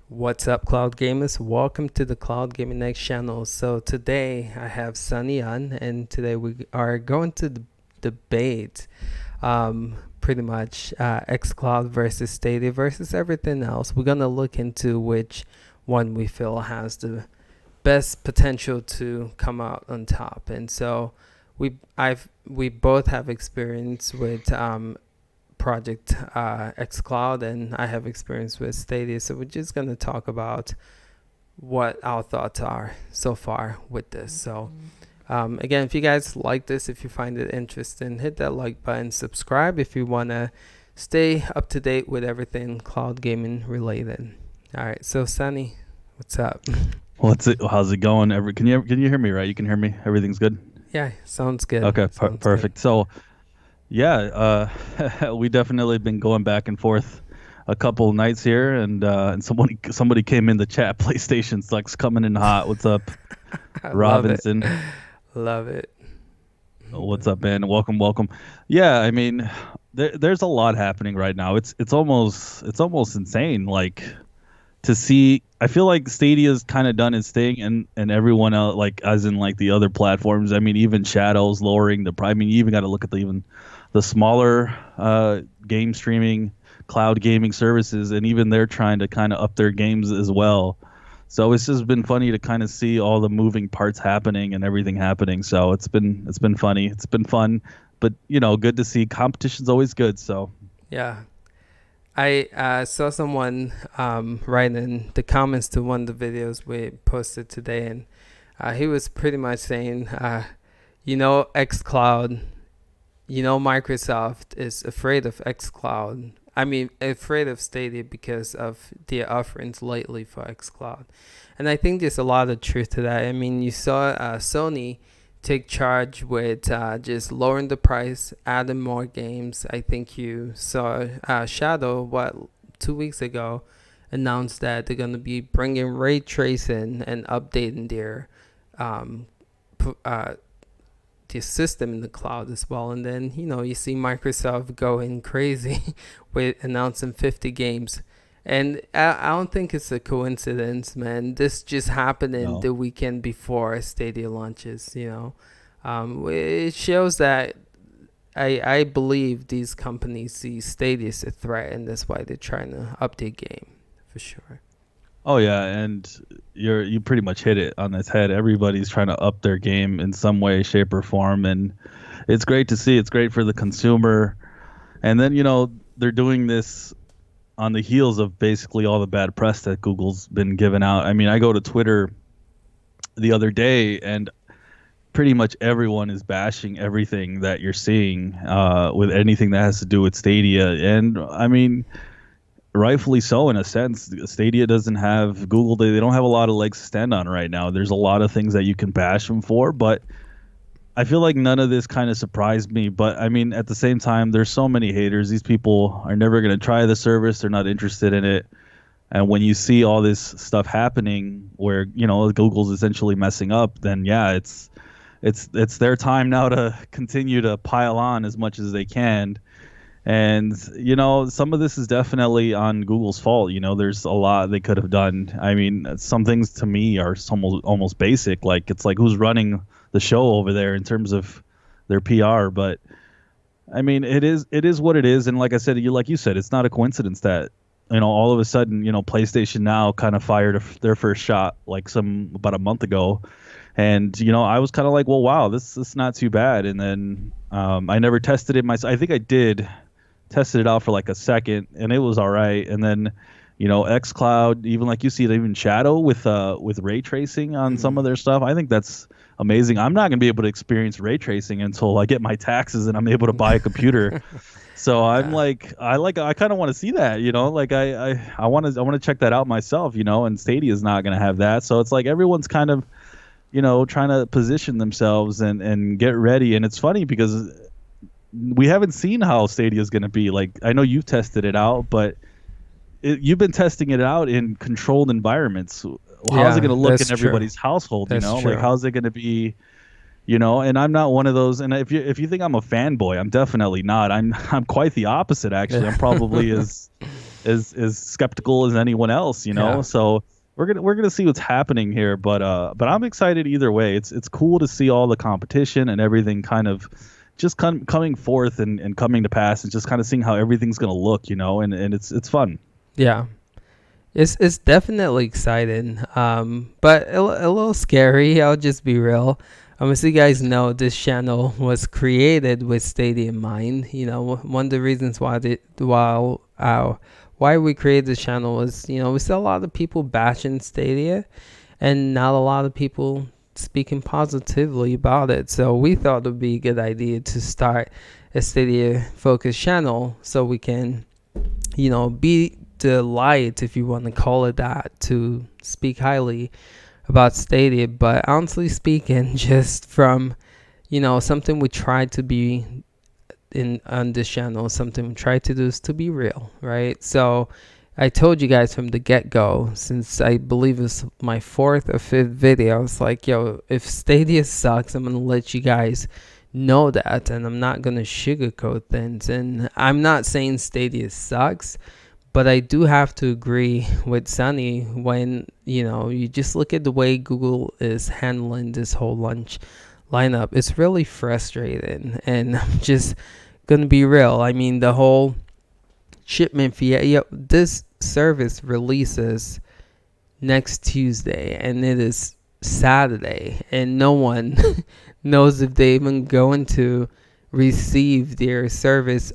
What's up, Cloud Gamers? Welcome to the Cloud Gaming Next channel. So today I have Sunny on, and today we are going to debate pretty much XCloud versus Stadia versus everything else. We're gonna look into which one we feel has the best potential to come out on top. And so we both have experience with project XCloud, and I have experience with Stadia. So we're just going to talk about what our thoughts are so far with this. So again, if you guys like this, if you find it interesting, hit that like button, subscribe if you want to stay up to date with everything cloud gaming related. All right, so Sunny, what's up? How's it going? Can you hear me right? You can hear me. Everything's good. Yeah, sounds good. Okay, Sounds good. perfect. So yeah, we definitely been going back and forth a couple of nights here, and somebody came in the chat. PlayStation sucks coming in hot. What's up, I love it. Robinson? Love it. What's up, man? Welcome. Yeah, I mean, there's a lot happening right now. It's almost insane. Like to see, I feel like Stadia's kind of done its thing, and everyone else, like as in like the other platforms. I mean, even Shadow's lowering the price. I mean, you even got to look at even the smaller game streaming cloud gaming services, and even they're trying to kind of up their games as well. So it's just been funny to kind of see all the moving parts happening and everything happening. So it's been funny. It's been fun, but good to see. Competition's always good. So Yeah. I saw someone write in the comments to one of the videos we posted today, and he was pretty much saying, xCloud, Microsoft is afraid of xCloud. I mean, afraid of Stadia because of their offerings lately for xCloud. And I think there's a lot of truth to that. I mean, you saw Sony take charge with just lowering the price, adding more games. I think you saw Shadow, 2 weeks ago, announced that they're going to be bringing ray tracing and updating um, their system in the cloud as well. And then, you see Microsoft going crazy with announcing 50 games. And I don't think it's a coincidence, man. This just happened in no. the weekend before Stadia launches. It shows that I believe these companies see Stadia as a threat, and that's why they're trying to update game for sure. Oh yeah, and you pretty much hit it on its head. Everybody's trying to up their game in some way, shape, or form, and it's great to see. It's great for the consumer. And then they're doing this on the heels of basically all the bad press that Google's been giving out. I mean, I go to Twitter the other day, and pretty much everyone is bashing everything that you're seeing with anything that has to do with Stadia. And I mean, rightfully so in a sense. Stadia doesn't have Google. They don't have a lot of legs to stand on right now. There's a lot of things that you can bash them for, but I feel like none of this kind of surprised me. But I mean, at the same time, there's so many haters. These people are never going to try the service. They're not interested in it. And when you see all this stuff happening where, Google's essentially messing up, then yeah, it's their time now to continue to pile on as much as they can. And some of this is definitely on Google's fault. There's a lot they could have done. I mean, some things to me are almost basic. Like it's like who's running the show over there in terms of their PR. But I mean, it is what it is. And like I said, like you said, it's not a coincidence that all of a sudden PlayStation Now kind of fired their first shot like about a month ago. And I was kind of like, well, wow, this is not too bad. And then I never tested it myself. I think I did tested it out for like a second, and it was all right. And then XCloud, even like you see it, even Shadow with ray tracing on some of Mm. their stuff. I think that's amazing. I'm not gonna be able to experience ray tracing until I get my taxes and I'm able to buy a computer. So I'm Yeah. I kind of want to see that, like I want to check that out myself, and Stadia is not going to have that. So it's like everyone's kind of, trying to position themselves and get ready. And it's funny because we haven't seen how Stadia is going to be. Like I know you've tested it out, but you've been testing it out in controlled environments. How's it going Yeah, to look in that's true. everybody's household? That's Like true. how's it going to be? And I'm not one of those. And if you think I'm a fanboy, I'm definitely not. I'm quite the opposite, actually. I'm probably as as skeptical as anyone else, you know. Yeah. So we're gonna see what's happening here, but I'm excited either way. It's cool to see all the competition and everything kind of just coming forth and coming to pass, and just kind of seeing how everything's gonna look, you know, and it's fun. Yeah. It's definitely exciting, but a little scary. I'll just be real. As you guys know, this channel was created with Stadia in mind. You know, one of the reasons why we created this channel was, you know, we saw a lot of people bashing Stadia, and not a lot of people speaking positively about it. So we thought it would be a good idea to start a Stadia focused channel so we can, you know, be the light, if you want to call it that, to speak highly about Stadia. But honestly speaking, just from, you know, something we try to be in on this channel, something we try to do is to be real, right? So I told you guys from the get-go, since I believe it's my 4th or 5th video, I was like, yo, if Stadia sucks, I'm gonna let you guys know that, and I'm not gonna sugarcoat things. And I'm not saying Stadia sucks, but I do have to agree with Sunny when, you know, you just look at the way Google is handling this whole launch lineup. It's really frustrating, and I'm just gonna be real. I mean, the whole shipment fee. Yeah, this service releases next Tuesday, and it is Saturday, and no one knows if they even going to receive their service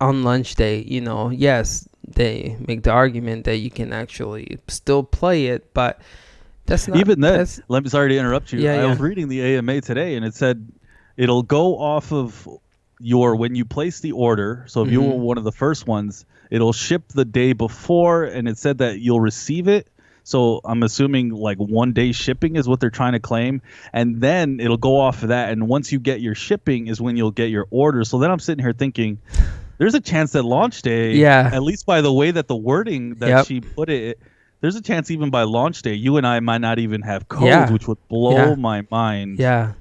on lunch day. You know, yes, they make the argument that you can actually still play it, but that's not Even then, that's let me sorry to interrupt you. yeah, I yeah. was reading the AMA today, and it said it'll go off of your when you place the order. So if you were one of the first ones, it'll ship the day before, and it said that you'll receive it. So I'm assuming like 1 day shipping is what they're trying to claim, and then it'll go off of that. And once you get your shipping, is when you'll get your order. So then I'm sitting here thinking, there's a chance that launch day, Yeah. at least by the way that the wording that Yep. she put it, there's a chance even by launch day, you and I might not even have codes, Yeah. which would blow my mind. Yeah.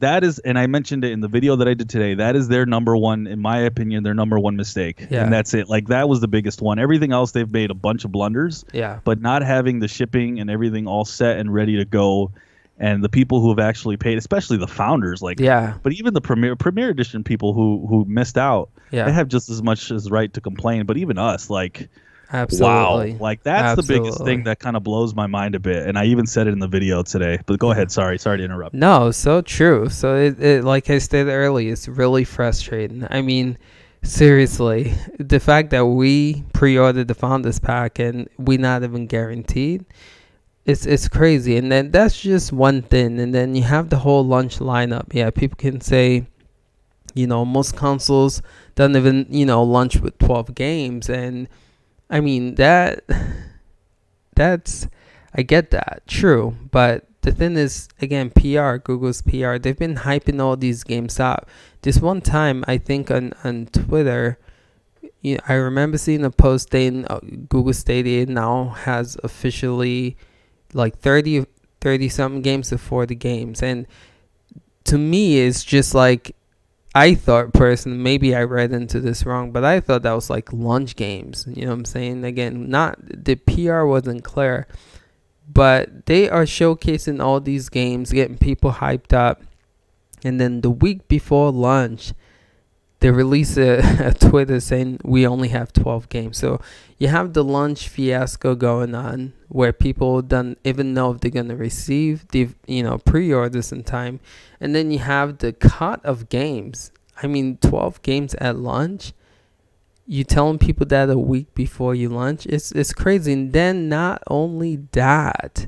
That is, and I mentioned it in the video that I did today, that is their number one, in my opinion, their number one mistake. Yeah. And that's it. Like, that was the biggest one. Everything else, they've made a bunch of blunders. Yeah. But not having the shipping and everything all set and ready to go, and the people who have actually paid, especially the founders, like, Yeah. but even the Premier Edition people who missed out, Yeah. they have just as much as right to complain. But even us, like, Absolutely. wow, like that's the biggest thing that kind of blows my mind a bit. And I even said it in the video today. But go ahead, sorry to interrupt. No, so true. So it like I stated earlier, it's really frustrating. I mean, seriously, the fact that we pre-ordered the Founders Pack and we not even guaranteed, it's crazy. And then that's just one thing. And then you have the whole launch lineup. Yeah, people can say, you know, most consoles don't even, you know, launch with 12 games. And I mean, that's, I get that, true. But the thing is, again, PR, Google's PR, they've been hyping all these games up. This one time, I think on Twitter, you know, I remember seeing a post saying Google Stadia now has officially like 30 something games to 40 games. And to me, it's just like, I thought personally, maybe I read into this wrong, but I thought that was like launch games. You know what I'm saying? Again, not the PR wasn't clear, but they are showcasing all these games, getting people hyped up, and then the week before launch, they release a Twitter saying we only have 12 games. So you have the launch fiasco going on where people don't even know if they're going to receive the, you know, pre-orders in time. And then you have the cut of games. I mean, 12 games at launch. You telling people that a week before you launch, it's crazy. And then not only that,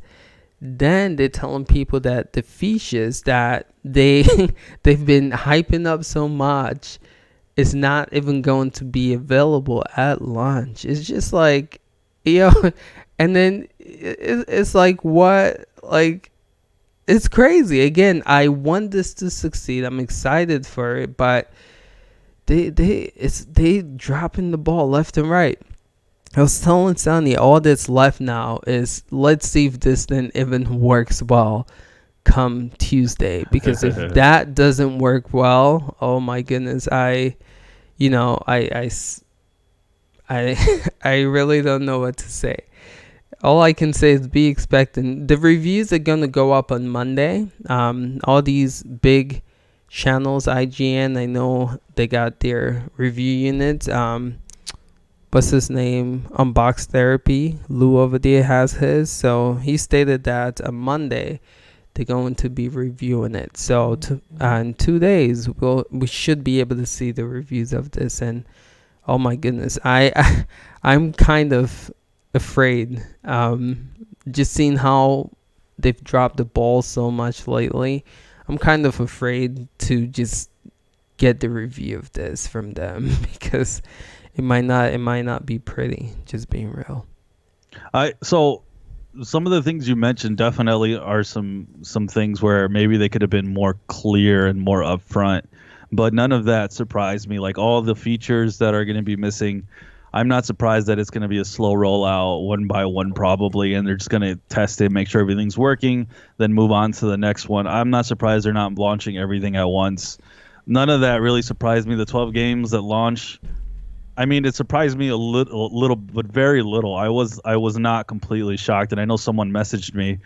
then they're telling people that the features that they've been hyping up so much is not even going to be available at launch. It's just like, yo, and then it's like, what? Like, it's crazy. Again, I want this to succeed. I'm excited for it, but they dropping the ball left and right. I was telling Sonny, all that's left now is let's see if this thing even works well come Tuesday, because if that doesn't work well, oh my goodness, I I I really don't know what to say. All I can say is be expectant. The reviews are gonna go up on Monday. All these big channels, IGN, I know they got their review units. What's his name? Unbox Therapy. Lou over there has his. So he stated that on Monday they're going to be reviewing it. So in 2 days we should be able to see the reviews of this. And oh my goodness, I'm kind of afraid. Just seeing how they've dropped the ball so much lately, I'm kind of afraid to just get the review of this from them because it might not be pretty. Just being real. So some of the things you mentioned definitely are some things where maybe they could have been more clear and more upfront, but none of that surprised me. Like all the features that are going to be missing, I'm not surprised that it's going to be a slow rollout, one by one probably, and they're just going to test it, make sure everything's working, then move on to the next one. I'm not surprised they're not launching everything at once. None of that really surprised me. The 12 games that launch, I mean, it surprised me a little, but very little. I was not completely shocked, and I know someone messaged me.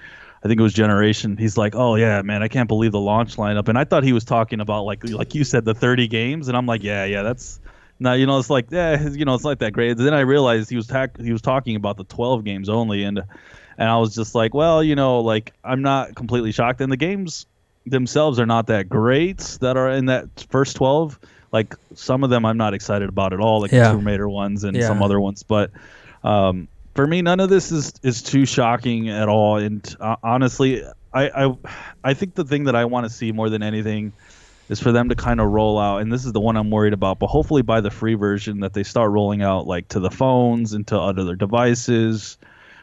I think it was Generation. He's like, "Oh yeah, man, I can't believe the launch lineup." And I thought he was talking about like you said, the 30 games, and I'm like, yeah, that's not, it's like, yeah, it's like that great. Then I realized he was talking about the 12 games only, and I was just like, well, like I'm not completely shocked. And the games themselves are not that great that are in that first 12. Like some of them I'm not excited about at all, like the Yeah. Tomb Raider ones and some Yeah. other ones. But for me, none of this is too shocking at all. And honestly, I think the thing that I want to see more than anything is for them to kind of roll out, and this is the one I'm worried about, but hopefully by the free version that they start rolling out like to the phones and to other devices.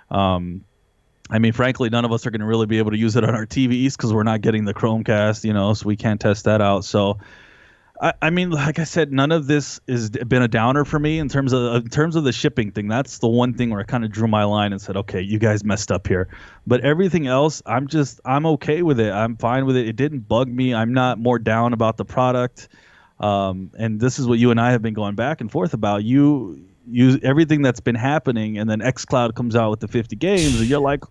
I mean, frankly, none of us are going to really be able to use it on our TVs because we're not getting the Chromecast, so we can't test that out. So I mean, like I said, none of this has been a downer for me in terms of the shipping thing. That's the one thing where I kind of drew my line and said, okay, you guys messed up here. But everything else, I'm okay with it. I'm fine with it. It didn't bug me. I'm not more down about the product. And this is what you and I have been going back and forth about. You everything that's been happening, and then XCloud comes out with the 50 games, and you're like,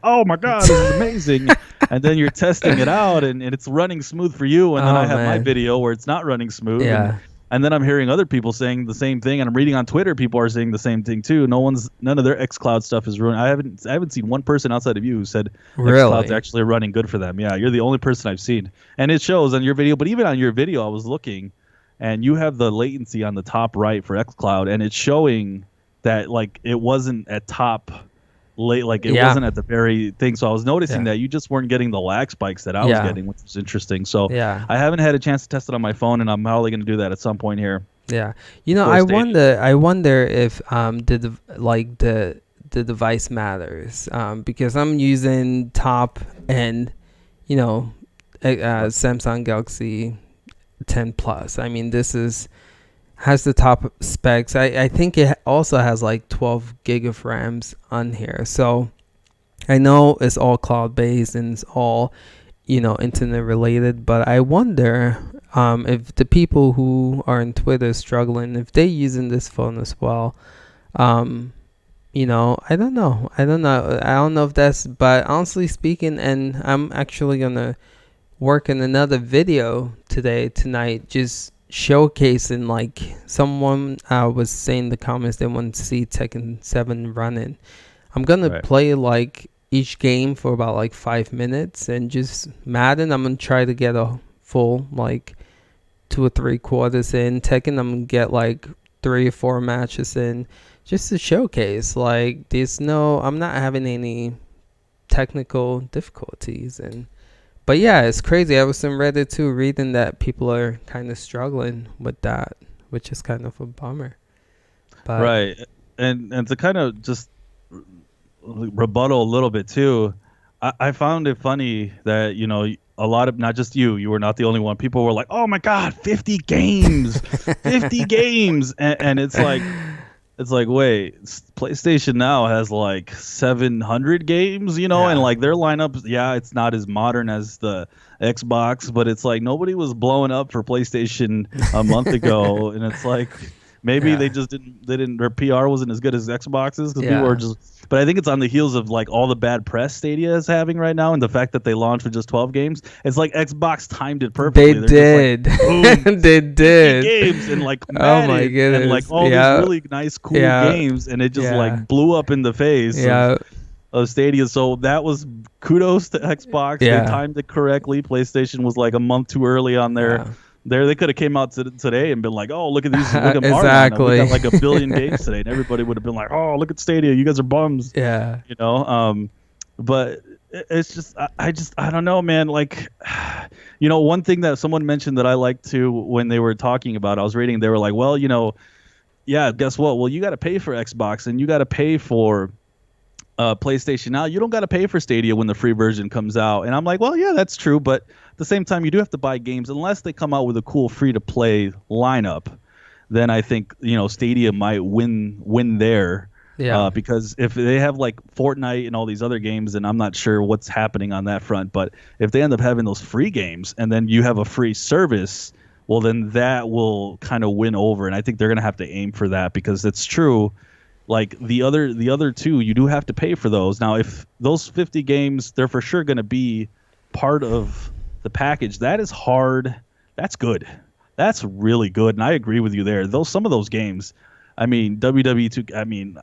oh my god, this is amazing. And then you're testing it out, and it's running smooth for you, and then Oh, I have my man. video where it's not running smooth. Yeah. And then I'm hearing other people saying the same thing, and I'm reading on Twitter people are saying the same thing too. None of their XCloud stuff is ruined. I haven't seen one person outside of you who said XCloud's Really? actually running good for them. Yeah, you're the only person I've seen, and it shows on your video. But even on your video, I was looking, and you have the latency on the top right for XCloud, and it's showing that like it wasn't at top late, like it Yeah. wasn't at the very thing. So I was noticing Yeah. that you just weren't getting the lag spikes that I was Yeah. getting, which was interesting. So Yeah. I haven't had a chance to test it on my phone, and I'm probably going to do that at some point here. Yeah. Before I Stadia. wonder if the device matters. Because I'm using top end, you know, Samsung Galaxy 10 Plus. I mean, has the top specs. I think it also has like 12 gig of RAMs on here. So I know it's all cloud based and it's all, internet related, but I wonder if the people who are in Twitter struggling, if they're using this phone as well. I don't know. I don't know if that's, but honestly speaking, and I'm actually gonna work on another video tonight, just showcasing, like, someone was saying in the comments they want to see Tekken 7 running. I'm gonna Right. play like each game for about like 5 minutes, and just Madden, I'm gonna try to get a full like 2 or 3 quarters in. Tekken, I'm gonna get like 3 or 4 matches in, just to showcase like I'm not having any technical difficulties. And but yeah, it's crazy. I was on Reddit too, reading that people are kind of struggling with that, which is kind of a bummer. But Right. And to kind of just rebuttal a little bit too, I found it funny that, a lot of, not just you were not the only one. People were like, oh my God, 50 games, 50 games. And it's like, wait, PlayStation Now has like 700 games, and Yeah. like their lineup, yeah, it's not as modern as the Xbox, but it's like nobody was blowing up for PlayStation a month ago. And it's like, Maybe Yeah. they just didn't their PR wasn't as good as Xbox's because people were Yeah. just. But I think it's on the heels of like all the bad press Stadia is having right now, and the fact that they launched with just 12 games. It's like Xbox timed it They perfectly. They're just like, did. boom, They 50 did. games and like Oh my Madden and like goodness. all these Yeah. really nice, cool Yeah. games, and it just Yeah. like blew up in the face Yeah. of Stadia. So that was kudos to Xbox. They Yeah. timed it correctly. PlayStation was like a month too early on their Yeah. there. They could have came out today and been like, "Oh, look at these! Look at Mario on it. We got Exactly. like a billion games today," and everybody would have been like, "Oh, look at Stadia! You guys are bums," Yeah. you know. But it's just I don't know, man. Like, one thing that someone mentioned that I liked too when they were talking about, I was reading, they were like, "Well, yeah, guess what? Well, you got to pay for Xbox and you got to pay for PlayStation Now. You don't got to pay for Stadia when the free version comes out." And I'm like, well, yeah, that's true, but at the same time, you do have to buy games unless they come out with a cool free to play lineup. Then I think Stadia might win there. Yeah. Because if they have like Fortnite and all these other games, then I'm not sure what's happening on that front. But if they end up having those free games and then you have a free service, well, then that will kind of win over. And I think they're going to have to aim for that because it's true. Like the other two, you do have to pay for those. Now, if those 50 games, they're for sure going to be part of the package. That is hard. That's good. That's really good, and I agree with you there. Some of those games, I mean, WWE 2. I mean,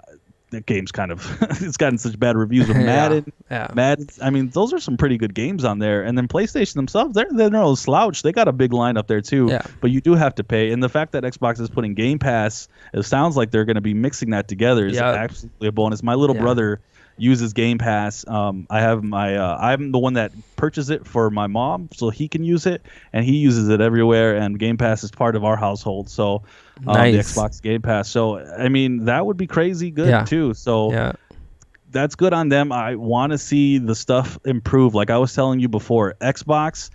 that game's kind of it's gotten such bad reviews with Yeah. Madden. Yeah. Madden. I mean, those are some pretty good games on there. And then PlayStation themselves, they're no slouch. They got a big lineup there too. Yeah. But you do have to pay. And the fact that Xbox is putting Game Pass, it sounds like they're going to be mixing that together is Yeah. absolutely a bonus. My little Yeah. brother uses Game Pass. I have I'm the one that purchased it for my mom so he can use it, and he uses it everywhere. And Game Pass is part of our household. So the Nice. Xbox Game Pass. So I mean, that would be crazy good Yeah. too. So Yeah. that's good on them. I want to see the stuff improve. Like I was telling you before, Xbox,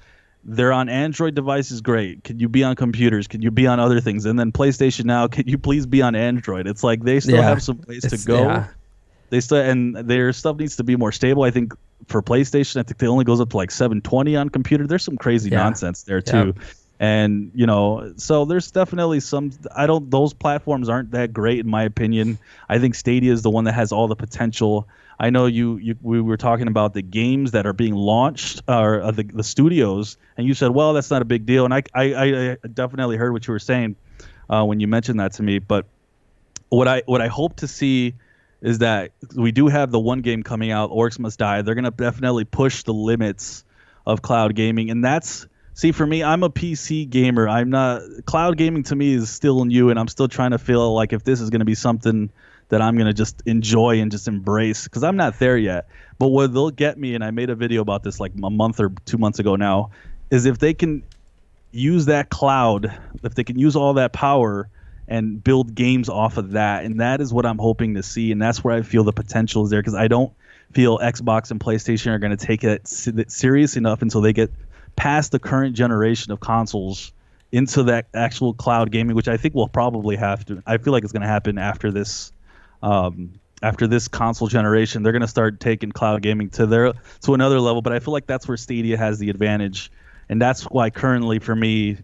they're on Android devices, great. Can you be on computers? Can you be on other things? And then PlayStation Now, can you please be on Android? It's like they still Yeah. have some ways to go. Yeah. They still, and their stuff needs to be more stable. I think for PlayStation, I think it only goes up to like 720 on computer. There's some crazy Yeah. nonsense there too. And so there's definitely those platforms aren't that great in my opinion. I think Stadia is the one that has all the potential. I know we were talking about the games that are being launched or the studios, and you said, well, that's not a big deal. And I definitely heard what you were saying when you mentioned that to me. But what I hope to see is that we do have the one game coming out, Orcs Must Die. They're going to definitely push the limits of cloud gaming, and see, for me, I'm a PC gamer. I'm not cloud gaming. To me is still new, and I'm still trying to feel like if this is going to be something that I'm going to just enjoy and just embrace, because I'm not there yet. But what they'll get me, and I made a video about this like a month or 2 months ago now, is if they can use that cloud, if they can use all that power and build games off of that. And that is what I'm hoping to see. And that's where I feel the potential is there, because I don't feel Xbox and PlayStation are going to take it serious enough until they get past the current generation of consoles into that actual cloud gaming, which I think will probably have to. I feel like it's going to happen after this console generation. They're going to start taking cloud gaming to another level. But I feel like that's where Stadia has the advantage. And that's why currently for me,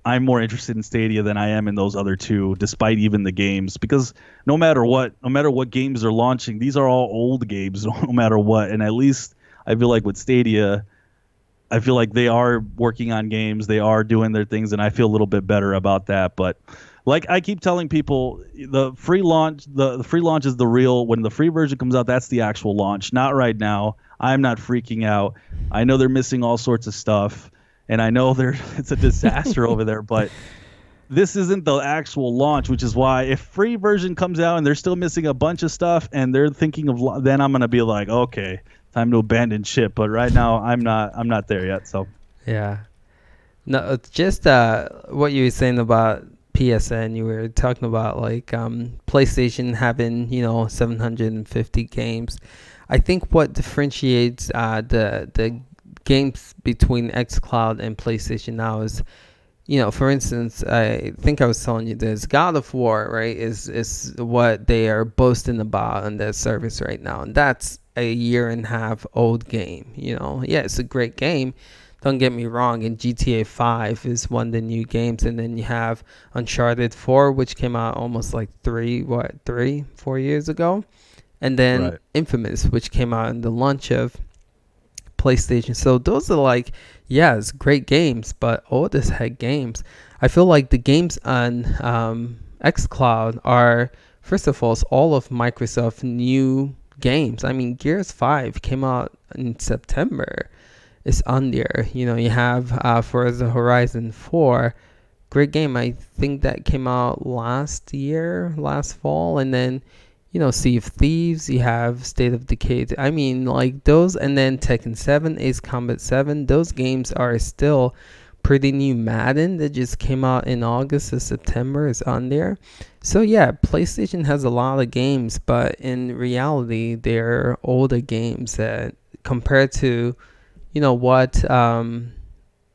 I'm more interested in Stadia than I am in those other two, despite even the games, because no matter what games are launching, these are all old games, no matter what. And at least I feel like with Stadia, I feel like they are working on games, they are doing their things, and I feel a little bit better about that. But like I keep telling people, the free launch is the real. When the free version comes out, that's the actual launch, not right now. I'm not freaking out. I know they're missing all sorts of stuff. And I know it's a disaster over there, but this isn't the actual launch, which is why if free version comes out and they're still missing a bunch of stuff and they're thinking of, then I'm going to be like, okay, time to abandon ship. But right now I'm not there yet. So Yeah. No, it's just what you were saying about PSN. You were talking about like PlayStation having 750 games. I think what differentiates the games between XCloud and PlayStation Now is, for instance, I think I was telling you this, God of War, right, is what they are boasting about on their service right now, and that's a year and a half old game. Yeah, it's a great game. don't get me wrong, and GTA 5 is one of the new games, and then you have Uncharted 4, which came out almost like 4 years ago, and then Right. Infamous, which came out in the launch of PlayStation. So those are like, yeah, it's great games, but old as heck games. I feel like the games on XCloud are, first of all of Microsoft new games. I mean, Gears 5 came out in September. It's on there. You know, you have Forza Horizon 4, great game. I think that came out last fall, and then Sea of Thieves. You have State of Decay. I mean, like those, and then Tekken 7, Ace Combat 7. Those games are still pretty new. Madden that just came out in August or September is on there. So yeah, PlayStation has a lot of games, but in reality, they're older games that compared to what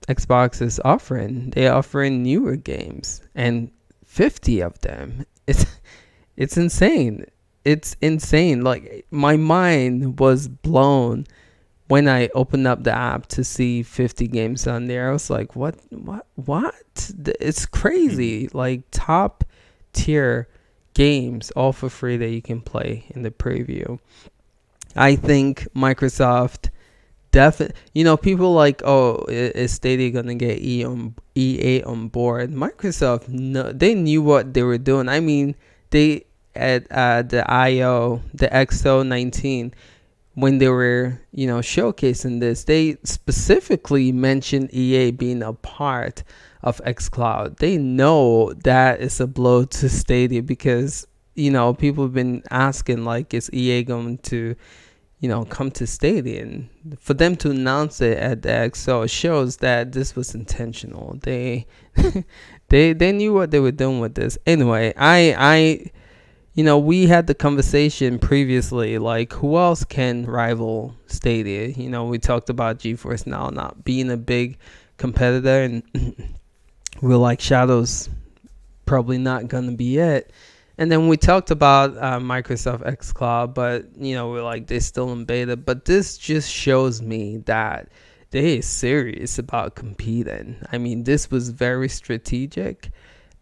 Xbox is offering. They're offering newer games and 50 of them. It's insane. It's insane. Like my mind was blown when I opened up the app to see 50 games on there. I was like, what? It's crazy. Like top tier games all for free that you can play in the preview. I think Microsoft definitely, people like, oh, is Stadia gonna get EA on board? Microsoft, no, they knew what they were doing. I mean, they at the IO, the XO19, when they were showcasing this, they specifically mentioned EA being a part of XCloud. They know that is a blow to Stadia because people have been asking, like, is EA going to come to Stadia? And for them to announce it at the XO shows that this was intentional. They they knew what they were doing with this. Anyway, I we had the conversation previously, like who else can rival Stadia? We talked about GeForce Now not being a big competitor, and we're like, Shadow's probably not gonna be it. And then we talked about Microsoft xCloud, but we're like, they're still in beta. But this just shows me that they are serious about competing. I mean, this was very strategic,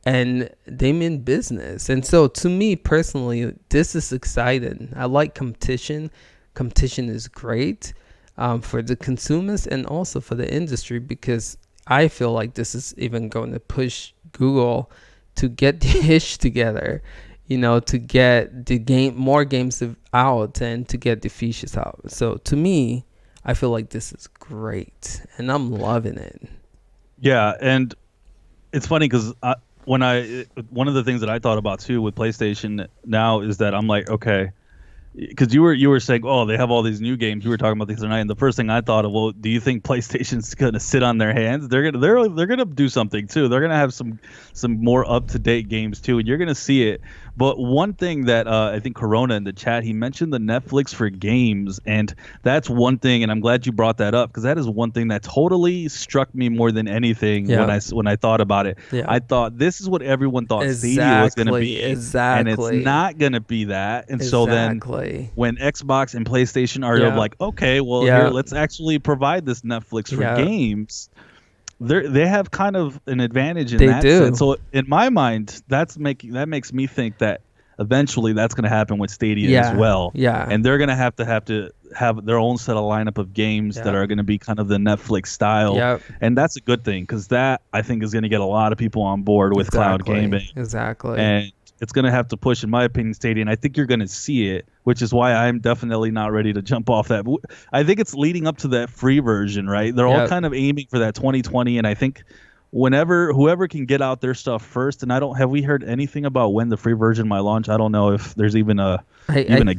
and they mean business. And so, to me personally, this is exciting. I like competition. Competition is great for the consumers and also for the industry, because I feel like this is even going to push Google to get the ish together, to get the more games out and to get the features out. So to me, I feel like this is great and I'm loving it. Yeah, and it's funny because one of the things that I thought about too with PlayStation Now is that I'm like, okay, because you were saying, oh, they have all these new games. You were talking about these tonight, and the first thing I thought of, well, do you think PlayStation's gonna sit on their hands? They're gonna do something too. They're gonna have some more up to date games too, and you're gonna see it. But one thing that I think Corona in the chat, he mentioned the Netflix for games, and that's one thing. And I'm glad you brought that up because that is one thing that totally struck me more than anything when I thought about it. Yeah. I thought this is what everyone thought Stadia was gonna be, and it's not gonna be that. And so then when Xbox and PlayStation are like, okay, well, here, let's actually provide this Netflix for games, they have kind of an advantage in that sense. So in my mind, that makes me think that eventually that's going to happen with Stadia as well. Yeah. And they're going to have their own set of lineup of games that are going to be kind of the Netflix style. Yep. And that's a good thing because that, I think, is going to get a lot of people on board with cloud gaming. Exactly. And it's going to have to push, in my opinion, Stadia, and I think you're going to see it, which is why I'm definitely not ready to jump off that. I think it's leading up to that free version, right? They're all kind of aiming for that 2020, and I think whoever can get out their stuff first, and have we heard anything about when the free version might launch? I don't know if there's even a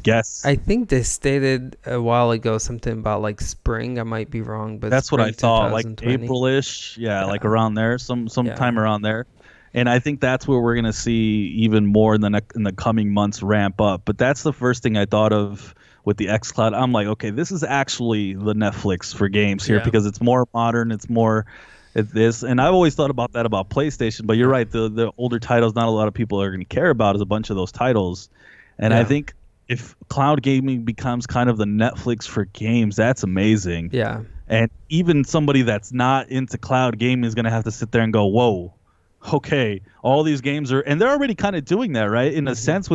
guess. I think they stated a while ago something about like spring. I might be wrong, but that's what I thought, like April-ish, like around there, sometime around there. And I think that's where we're going to see even more in the coming months ramp up. But that's the first thing I thought of with the xCloud. I'm like, okay, this is actually the Netflix for games here because it's more modern. It's more this. And I've always thought about that about PlayStation. But you're right. The older titles, not a lot of people are going to care about is a bunch of those titles. And I think if cloud gaming becomes kind of the Netflix for games, that's amazing. Yeah. And even somebody that's not into cloud gaming is going to have to sit there and go, whoa, okay, all these games are, and they're already kind of doing that, right? In a Mm-hmm. sense,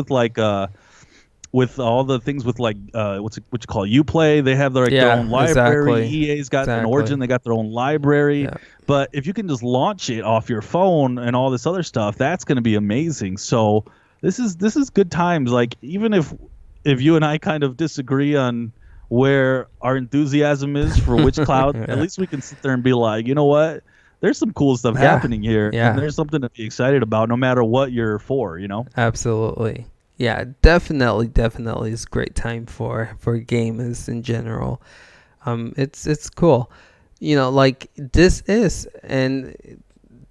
with all the things with like what you call Uplay, they have their Yeah, own library. exactly. EA's got an Exactly. Origin, they got their own library. Yeah. But if you can just launch it off your phone and all this other stuff, that's going to be amazing. So this is good times. Like even if you and I kind of disagree on where our enthusiasm is for which cloud, at Yeah. least we can sit there and be like, you know what? There's some cool stuff Yeah. happening here, and Yeah. there's something to be excited about, no matter what you're for. You know. Absolutely. Yeah, definitely, definitely is a great time for gamers in general. It's cool. Like this is, and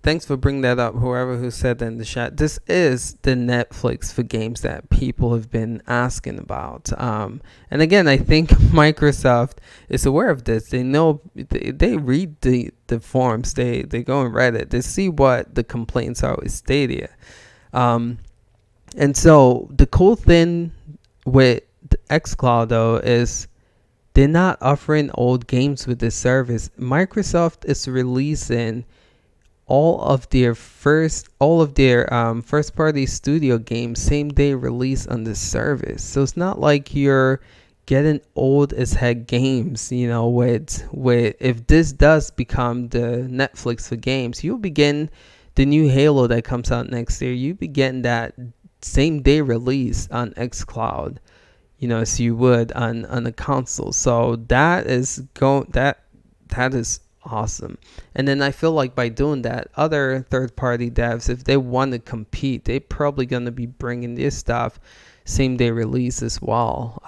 thanks for bringing that up, whoever who said that in the chat. This is the Netflix for games that people have been asking about. And again, I think Microsoft is aware of this. They know, they read the forums, they go and read it, they see what the complaints are with Stadia. Um, and so the cool thing with the XCloud though is they're not offering old games with this service. Microsoft is releasing all of their first party studio games same day release on this service. So it's not like you're getting old as heck games, with if this does become the Netflix for games, you'll be getting the new Halo that comes out next year. You'll be getting that same day release on xCloud, as you would on a console. So that is awesome. And then I feel like by doing that, other third party devs, if they want to compete, they're probably going to be bringing this stuff same day release as well.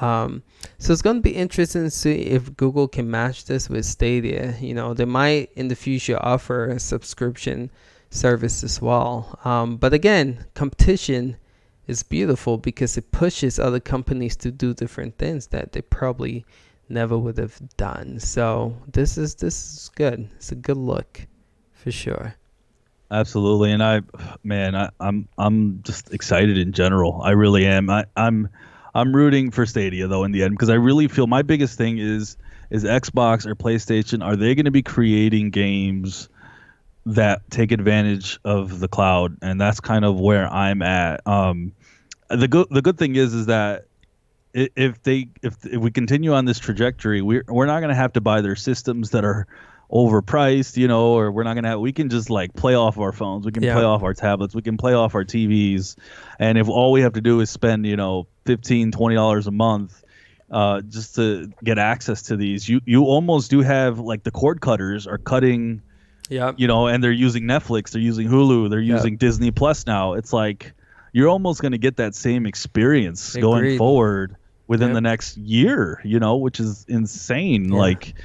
So it's going to be interesting to see if Google can match this with Stadia. They might in the future offer a subscription service as well. But again, competition is beautiful because it pushes other companies to do different things that they probably never would have done. So this is good. It's a good look for sure. Absolutely, and I'm just excited in general. I really am. I'm rooting for Stadia though in the end because I really feel my biggest thing is Xbox or PlayStation. Are they going to be creating games that take advantage of the cloud? And that's kind of where I'm at. The good thing is that if we continue on this trajectory, we're not going to have to buy their systems that are overpriced, or we're not going to have, we can just like play off our phones, we can play Yeah. off our tablets, we can play off our TVs, and if all we have to do is spend, $15-20 a month just to get access to these, you almost do have like the cord cutters are cutting, Yep. and they're using Netflix, they're using Hulu, they're Yep. using Disney Plus now. It's like you're almost going to get that same experience going Agreed. forward within Yep. the next year, which is insane. Yeah. Like,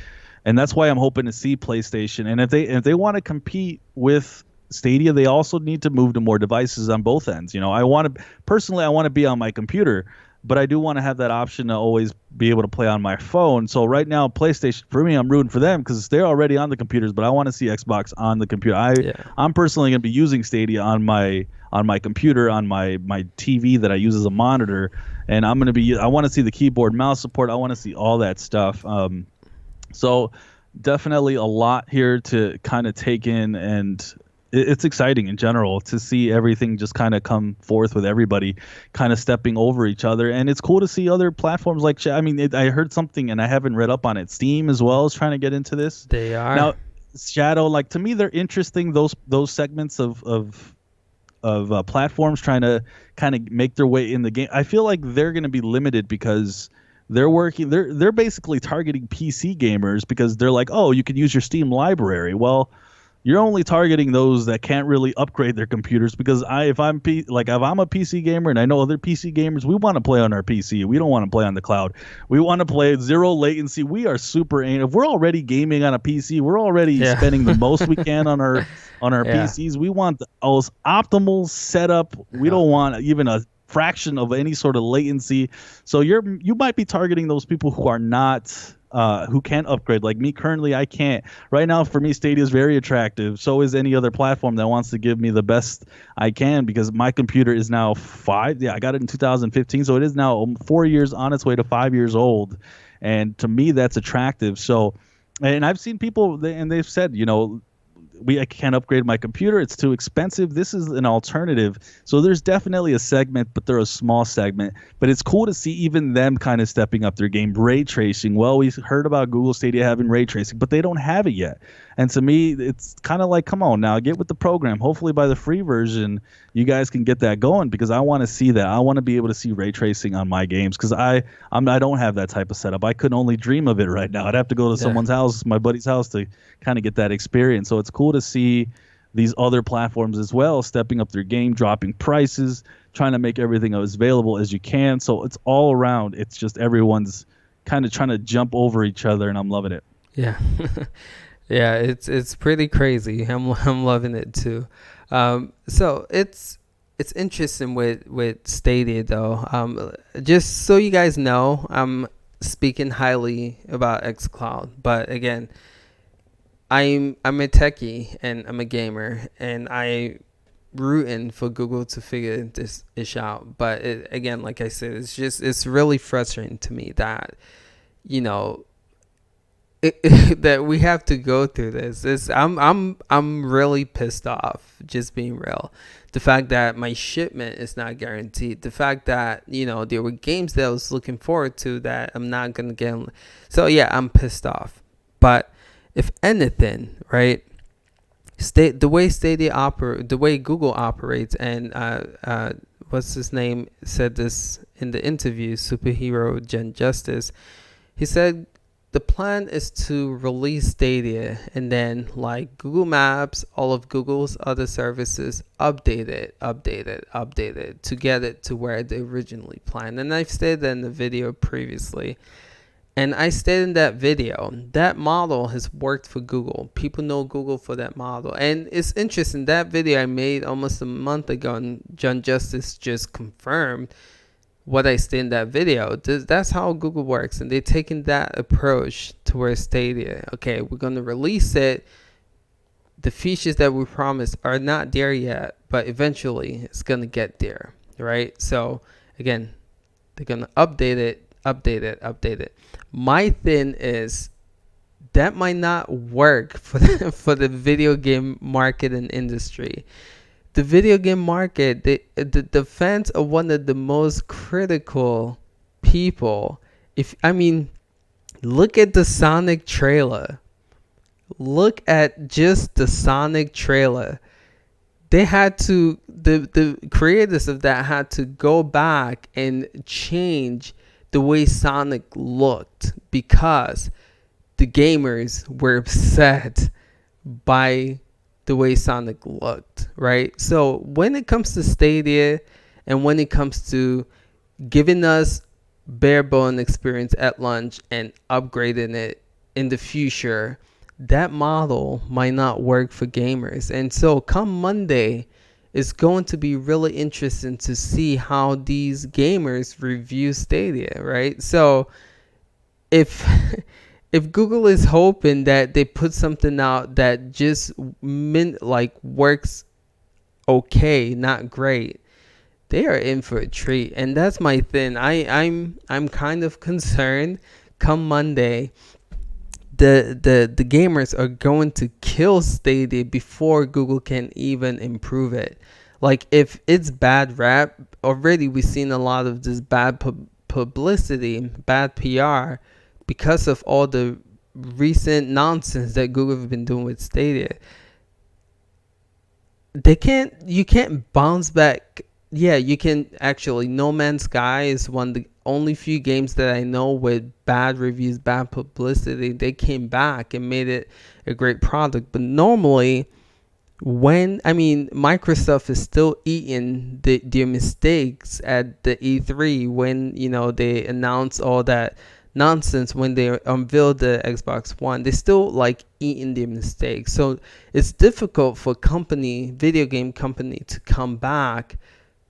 and that's why I'm hoping to see PlayStation. And if they want to compete with Stadia, they also need to move to more devices on both ends. I want to be on my computer, but I do want to have that option to always be able to play on my phone. So right now, PlayStation, for me, I'm rooting for them because they're already on the computers, but I want to see Xbox on the computer. Yeah. I'm personally going to be using Stadia on my computer, on my TV that I use as a monitor, and I want to see the keyboard mouse support. I want to see all that stuff. So definitely a lot here to kind of take in, and it's exciting in general to see everything just kind of come forth with everybody kind of stepping over each other. And it's cool to see other platforms like, I mean, I heard something and I haven't read up on it. Steam as well is trying to get into this. They are. Now, Shadow, like to me, they're interesting. Those segments of platforms trying to kind of make their way in the game. I feel like they're going to be limited because they're basically targeting PC gamers because they're like, oh, you can use your Steam library. Well, you're only targeting those that can't really upgrade their computers because if I'm a PC gamer and I know other PC gamers, we want to play on our PC. We don't want to play on the cloud. We want to play zero latency. We are super if we're already gaming on a PC, we're already spending the most we can on our Yeah. PCs. We want the most optimal setup. We don't want even a fraction of any sort of latency. So you might be targeting those people who are not who can't upgrade. Like me currently, I can't. Right now, for me, Stadia is very attractive. So is any other platform that wants to give me the best I can because my computer is now I got it in 2015, so it is now 4 years on its way to 5 years old. And to me, that's attractive. So And I've seen people, and they've said, I can't upgrade my computer. It's too expensive. This is an alternative. So there's definitely a segment, but they're a small segment. But it's cool to see even them kind of stepping up their game. Ray tracing. Well, we heard about Google Stadia having ray tracing, but they don't have it yet. And to me, it's kind of like, come on now, get with the program. Hopefully by the free version, you guys can get that going, because I want to see that. I want to be able to see ray tracing on my games, because I don't have that type of setup. I couldn't only dream of it right now. I'd have to go to Yeah. someone's house, my buddy's house, to kind of get that experience. So it's cool to see these other platforms as well stepping up their game, dropping prices, trying to make everything as available as you can. So it's all around. It's just everyone's kind of trying to jump over each other, and I'm loving it. Yeah. Yeah, it's pretty crazy. I'm loving it too. So it's interesting with Stadia though. Just so you guys know, I'm speaking highly about XCloud, but again, I'm a techie and I'm a gamer, and I rooting for Google to figure this ish out. But again, like I said, it's really frustrating to me that you know that we have to go through this. I'm really pissed off, just being real. The fact that my shipment is not guaranteed. The fact that there were games that I was looking forward to that I'm not gonna get. So yeah, I'm pissed off. But if anything, right? The way the way Google operates, and what's his name said this in the interview, superhero Gen Justice. He said the plan is to release Stadia and then, like Google Maps, all of Google's other services, update it to get it to where they originally planned. And I've stated that in the video previously. And I stated in that video, that model has worked for Google. People know Google for that model. And it's interesting, that video I made almost a month ago, and John Justice just confirmed what I stated in that video. That's how Google works. And they're taking that approach towards Stadia. Okay, we're going to release it. The features that we promised are not there yet, but eventually it's going to get there, right? So again, they're going to update it. My thing is that might not work for the video game market and industry. The video game market, the fans are one of the most critical people. Look at the Sonic trailer. Look at just the Sonic trailer. They had to, the creators of that had to go back and change the way Sonic looked, because the gamers were upset by the way Sonic looked, right? So when it comes to Stadia, and when it comes to giving us bare bone experience at launch and upgrading it in the future, that model might not work for gamers. And so come Monday, it's going to be really interesting to see how these gamers review Stadia, right? So if if Google is hoping that they put something out that just works okay, not great, they are in for a treat. And that's my thing. I'm kind of concerned come Monday the gamers are going to kill Stadia before Google can even improve it. Like, if it's bad rap, already we've seen a lot of this bad publicity, bad PR, because of all the recent nonsense that Google have been doing with Stadia. You can't bounce back. Yeah, you can actually. No Man's Sky is one of the only few games that I know with bad reviews, bad publicity. They came back and made it a great product. But normally, Microsoft is still eating their mistakes at the E3 when, they announced all that nonsense when they unveiled the Xbox One. They still eating their mistakes. So it's difficult for video game company to come back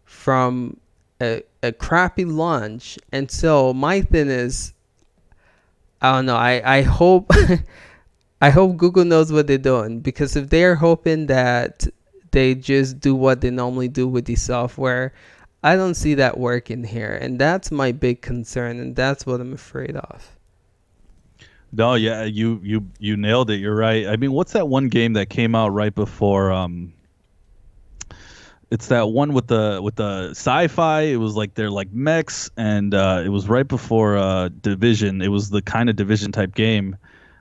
from a crappy launch. And so my thing is, I don't know, I hope I hope Google knows what they're doing, because if they're hoping that they just do what they normally do with the software, I don't see that working here. And that's my big concern, and that's what I'm afraid of. No, yeah, you nailed it. You're right. I mean, what's that one game that came out right before? It's that one with the sci-fi. It was like they're like mechs, and it was right before Division. It was the kind of Division type game.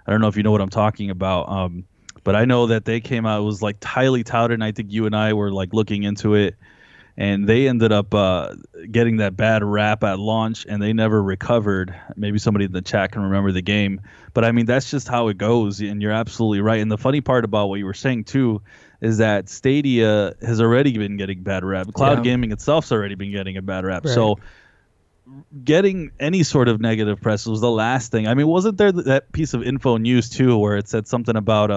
I don't know if you know what I'm talking about. But I know that they came out. It was like highly touted, and I think you and I were like looking into it, and they ended up getting that bad rap at launch, and they never recovered. Maybe somebody in the chat can remember the game, but I mean that's just how it goes, and you're absolutely right. And the funny part about what you were saying too is that Stadia has already been getting bad rap. Cloud Yeah. gaming itself's already been getting a bad rap. Right. So getting any sort of negative press was the last thing. I mean, wasn't there that piece of info news too where it said something about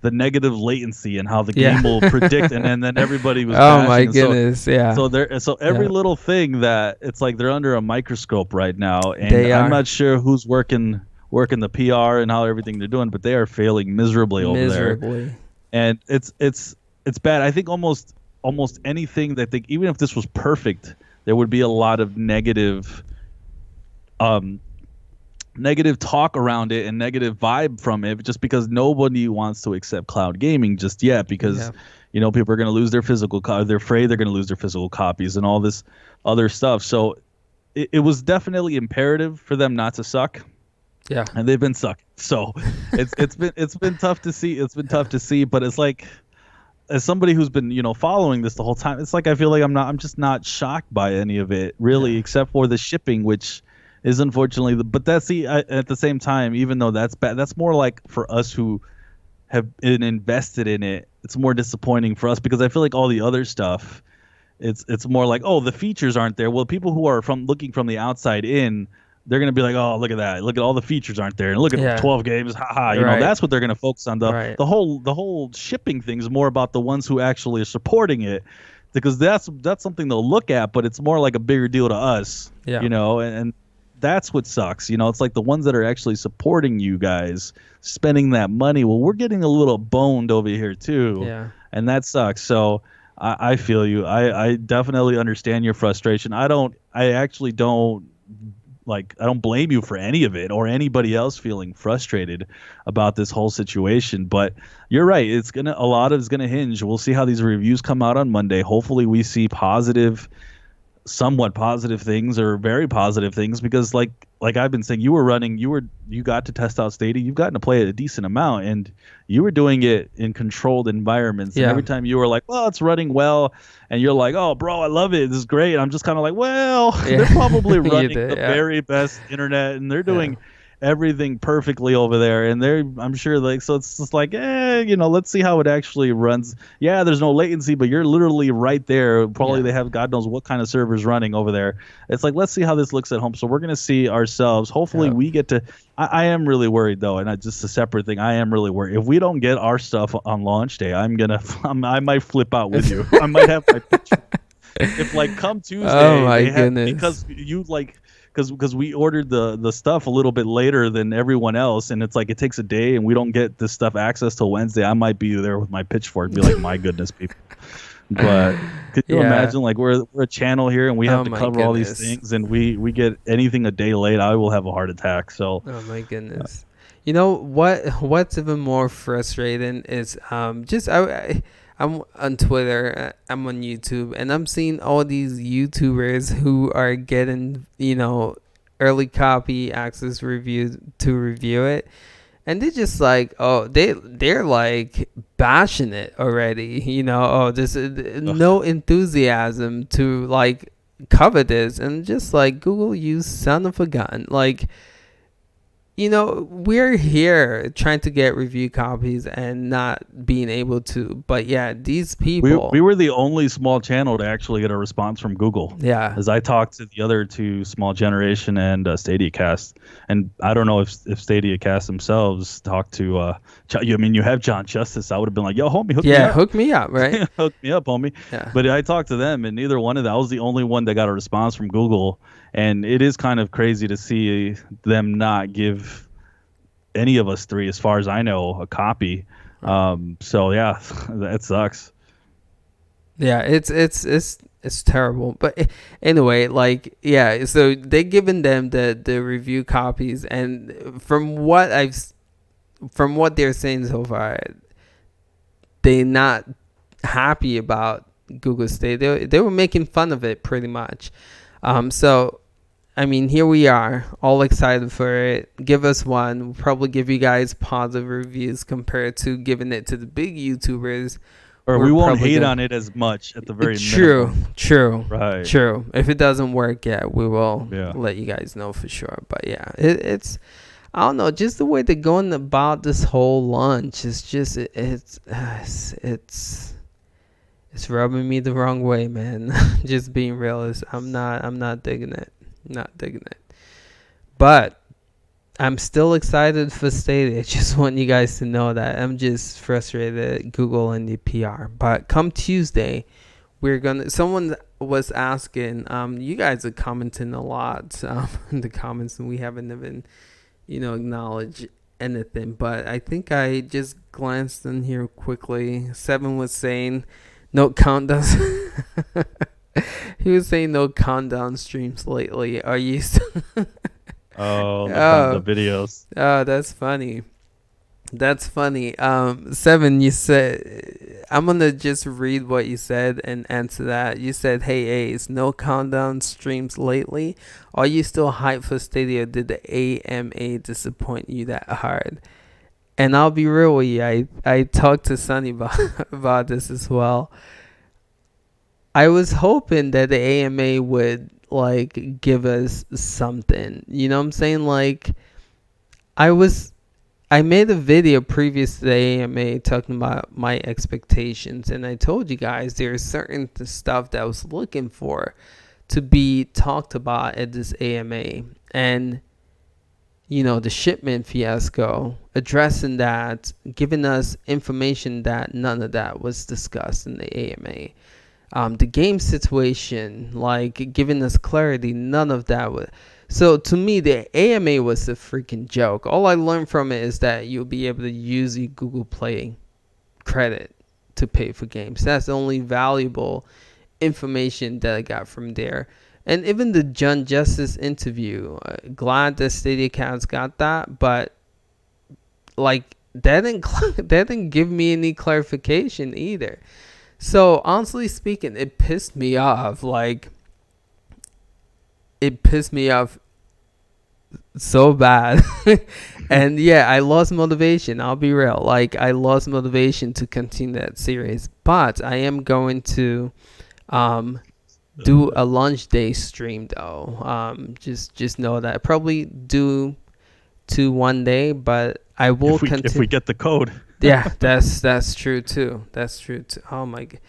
the negative latency and how the Yeah. game will predict, and then everybody was Oh my bashing, and goodness. Yeah. so every Yeah. little thing that it's like they're under a microscope right now, and They I'm are not sure who's working the PR and how everything they're doing, but they are failing miserably over there, miserably. and it's bad. I think almost anything that they, even if this was perfect, there would be a lot of um negative talk around it and negative vibe from it, just because nobody wants to accept cloud gaming just yet, because Yeah. people are going to lose their they're afraid they're going to lose their physical copies and all this other stuff. So it was definitely imperative for them not to suck, Yeah. and they've been sucking. So it's been tough to see. It's been tough to see, but it's like, as somebody who's been following this the whole time, it's like I feel like I'm just not shocked by any of it really, Yeah. except for the shipping, which is unfortunately but that's at the same time, even though that's bad, that's more like for us who have been invested in it. It's more disappointing for us because I feel like all the other stuff, it's more like, oh, the features aren't there. Well, people who are from looking from the outside in, they're gonna be like, oh, look at that, look at all the features aren't there, and look at Yeah. 12 games, haha. Right. That's what they're gonna focus on. the Right. the whole the whole shipping thing is more about the ones who actually are supporting it, because that's something they'll look at, but it's more like a bigger deal to us, Yeah. and that's what sucks. It's like the ones that are actually supporting you guys spending that money. Well, we're getting a little boned over here too, Yeah. and that sucks. So I feel you. I definitely understand your frustration. I actually don't, like, I don't blame you for any of it or anybody else feeling frustrated about this whole situation. But you're right. A lot of it's gonna hinge. We'll see how these reviews come out on Monday. Hopefully we see somewhat positive things or very positive things, because like I've been saying, you got to test out Stadia. You've gotten to play it a decent amount, and you were doing it in controlled environments. And Yeah. every time you were like, well, it's running well, and you're like, oh, bro, I love it, this is great. I'm just kind of like, well, they're Yeah. probably You running did. the Yeah. very best internet, and they're Yeah. doing everything perfectly over there, and I'm sure, like, so it's just like, let's see how it actually runs. Yeah, there's no latency, but you're literally right there. Probably Yeah. they have God knows what kind of servers running over there. It's like, let's see how this looks at home. So we're gonna see ourselves. Hopefully Yeah. we get to. I am really worried though, and just a separate thing. I am really worried if we don't get our stuff on launch day. I might flip out with you. I might have my picture. If, like, come Oh Tuesday my they have, goodness. because you like, because we ordered the stuff a little bit later than everyone else, and it's like it takes a day, and we don't get this stuff access till Wednesday. I might be there with my pitchfork, be like, my goodness, people. But could you Yeah. imagine, like, we're a channel here, and we have Oh to my cover all these goodness. things, and we get anything a day late, I will have a heart attack. So Oh my goodness. You know what's even more frustrating is just I'm on Twitter, I'm on YouTube, and I'm seeing all these YouTubers who are getting, early copy access reviews to review it, and they're just like, oh, they're like bashing it already, oh, there's ugh. no enthusiasm to like cover this, and just like, Google, you son of a gun, like, we're here trying to get review copies and not being able to. But yeah, these We people, were the only small channel to actually get a response from Google. yeah, As I talked to the other two, Small Generation and Stadia Cast, and I don't know if Stadia Cast themselves talked to. I mean, you have John Justice. I would have been like, "Yo, homie, hook me yeah, up, hook me up, right? hook me up, homie." Yeah, But I talked to them, and neither one of them. I was the only one that got a response from Google, and it is kind of crazy to see them not give any of us three, as far as I know, a copy. right. So yeah, that sucks. Yeah, it's It's terrible. But anyway, like, yeah, so they given them the review copies, and from what they're saying so far, they not happy about Google Stadia. They were making fun of it pretty much. So I mean, here we are, all excited for it. Give us one. We'll probably give you guys positive reviews compared to giving it to the big YouTubers. Or we won't hate on it as much at the very minimum. True. Right. True. If it doesn't work, yeah, we will Yeah. let you guys know for sure. But yeah, it's I don't know, just the way they're going about this whole launch is just it's rubbing me the wrong way, man. Just being real, I'm not digging it. Not digging it. But I'm still excited for Stadia. I just want you guys to know that I'm just frustrated at Google and the PR. But come Tuesday, someone was asking, you guys are commenting a lot in the comments, and we haven't even, acknowledged anything. But I think I just glanced in here quickly. Seven was saying no countdowns. He was saying no countdown streams lately. Are you the videos. Oh, that's funny. That's funny. Seven, you said, I'm gonna just read what you said and answer that. You said, "Hey Ace, no countdown streams lately. Are you still hyped for Stadia? Did the AMA disappoint you that hard?" And I'll be real with you. I talked to Sunny about this as well. I was hoping that the AMA would like give us something. You know what I'm saying? Like, I made a video previous to the AMA talking about my expectations, and I told you guys there's certain stuff that I was looking for to be talked about at this AMA. And the shipment fiasco, addressing that, giving us information that none of that was discussed in the AMA. The game situation, like giving us clarity, none of that was. So to me, the AMA was a freaking joke. All I learned from it is that you'll be able to use the Google Play credit to pay for games. That's the only valuable information that I got from there. And even the John Justice interview, glad that Stadia accounts got that, but like that didn't give me any clarification either. So honestly speaking, it pissed me off. Like, it pissed me off so bad. And yeah, I lost motivation. I'll be real. Like, I lost motivation to continue that series. But I am going to do a launch day stream though. Just know that. Probably do 2 one day, but I will continue. If we get the code. Yeah, that's true too. That's true too. Oh my god,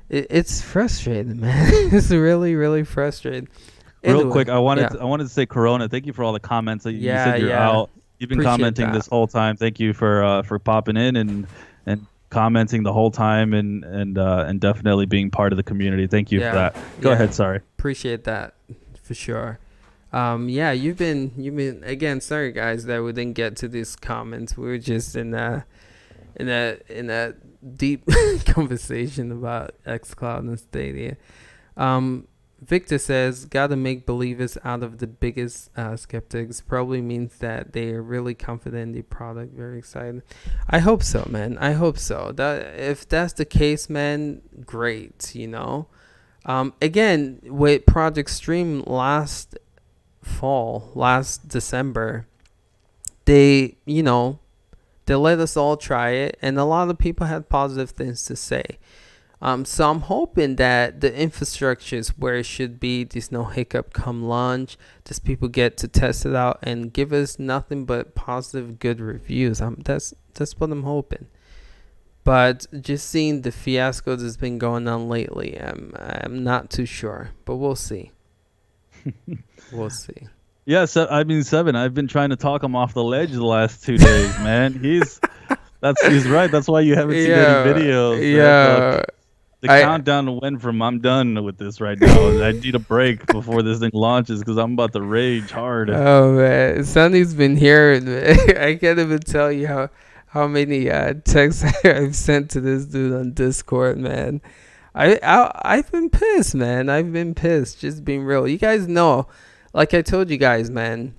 it's frustrating, man. It's really, really frustrating. Anyway, real quick, I wanted to say, Corona, thank you for all the comments. You said you're out. You've been commenting this whole time. Thank you for popping in and commenting the whole time and definitely being part of the community. Thank you for that. Go ahead. Sorry. Appreciate that for sure. You've been again. Sorry guys that we didn't get to these comments. We were just in a deep conversation about XCloud and Stadia. Victor says, gotta make believers out of the biggest skeptics. Probably means that they are really confident in the product. Very excited. I hope so, man. I hope so. That if that's the case, man, great. Again, with Project Stream last December, they let us all try it, and a lot of people had positive things to say. So I'm hoping that the infrastructure is where it should be. There's no hiccup come launch. Just people get to test it out and give us nothing but positive, good reviews. That's what I'm hoping. But just seeing the fiasco that's been going on lately, I'm not too sure. But we'll see. We'll see. Yeah, Seven. I've been trying to talk him off the ledge the last 2 days, man. He's right. That's why you haven't seen any videos. Yeah. The countdown went from I'm done with this right now. I need a break before this thing launches because I'm about to rage hard. Oh man, Sonny's been here. I can't even tell you how many texts I've sent to this dude on Discord, man. I've been pissed, man. I've been pissed. Just being real. You guys know, like I told you guys, man.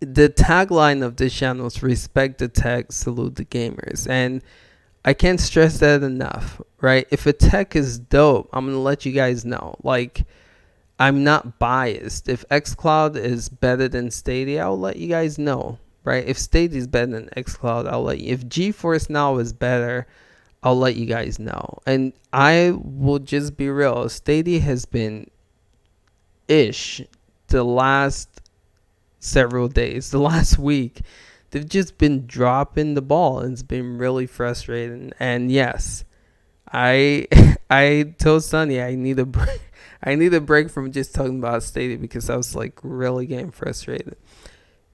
The tagline of this channel is respect the tech, salute the gamers, and I can't stress that enough. Right? If a tech is dope, I'm gonna let you guys know. Like, I'm not biased. If XCloud is better than Stadia, I'll let you guys know. Right? If Stadia is better than XCloud, I'll let you. If GeForce Now is better, I'll let you guys know. And I will just be real. Stadia has been ish the last several days, the last week. They've just been dropping the ball, and it's been really frustrating. And yes, I I told Sonny I need a break. I need a break from just talking about Stadia because I was like really getting frustrated.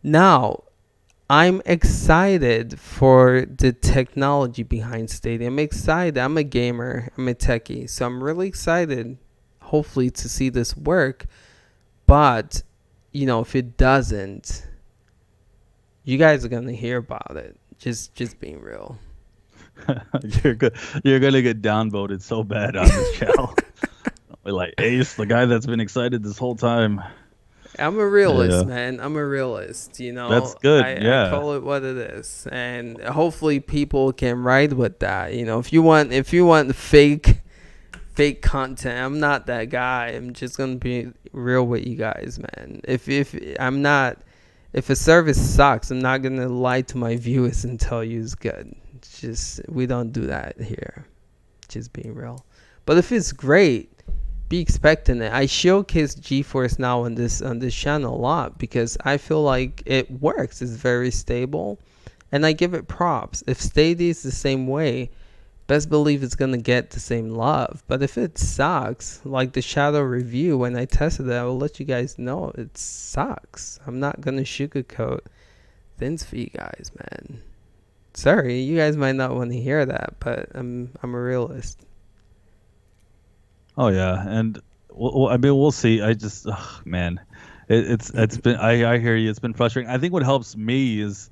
Now, I'm excited for the technology behind Stadia. I'm excited. I'm a gamer. I'm a techie. So I'm really excited, hopefully, to see this work. But, if it doesn't, you guys are going to hear about it. Just being real. You're gonna get downvoted so bad on this channel. We're like Ace, the guy that's been excited this whole time. I'm a realist, Yeah, man. I'm a realist. that's good. I Yeah. call it what it is, and hopefully people can ride with that. If you want fake content, I'm not that guy. I'm just gonna be real with you guys, man. If I'm not, if a service sucks, I'm not gonna lie to my viewers and tell you it's good. It's just we don't do that here. Just being real. But if it's great, be expecting it. I showcase GeForce Now on this channel a lot because I feel like it works. It's very stable, and I give it props. If Stadia is the same way, best believe it's gonna get the same love. But if it sucks, like the Shadow review when I tested it, I will let you guys know it sucks. I'm not gonna sugarcoat things for you guys, man. Sorry, you guys might not want to hear that, but I'm a realist. Oh yeah, and I mean we'll see. I just, man, it's been. I hear you. It's been frustrating. I think what helps me is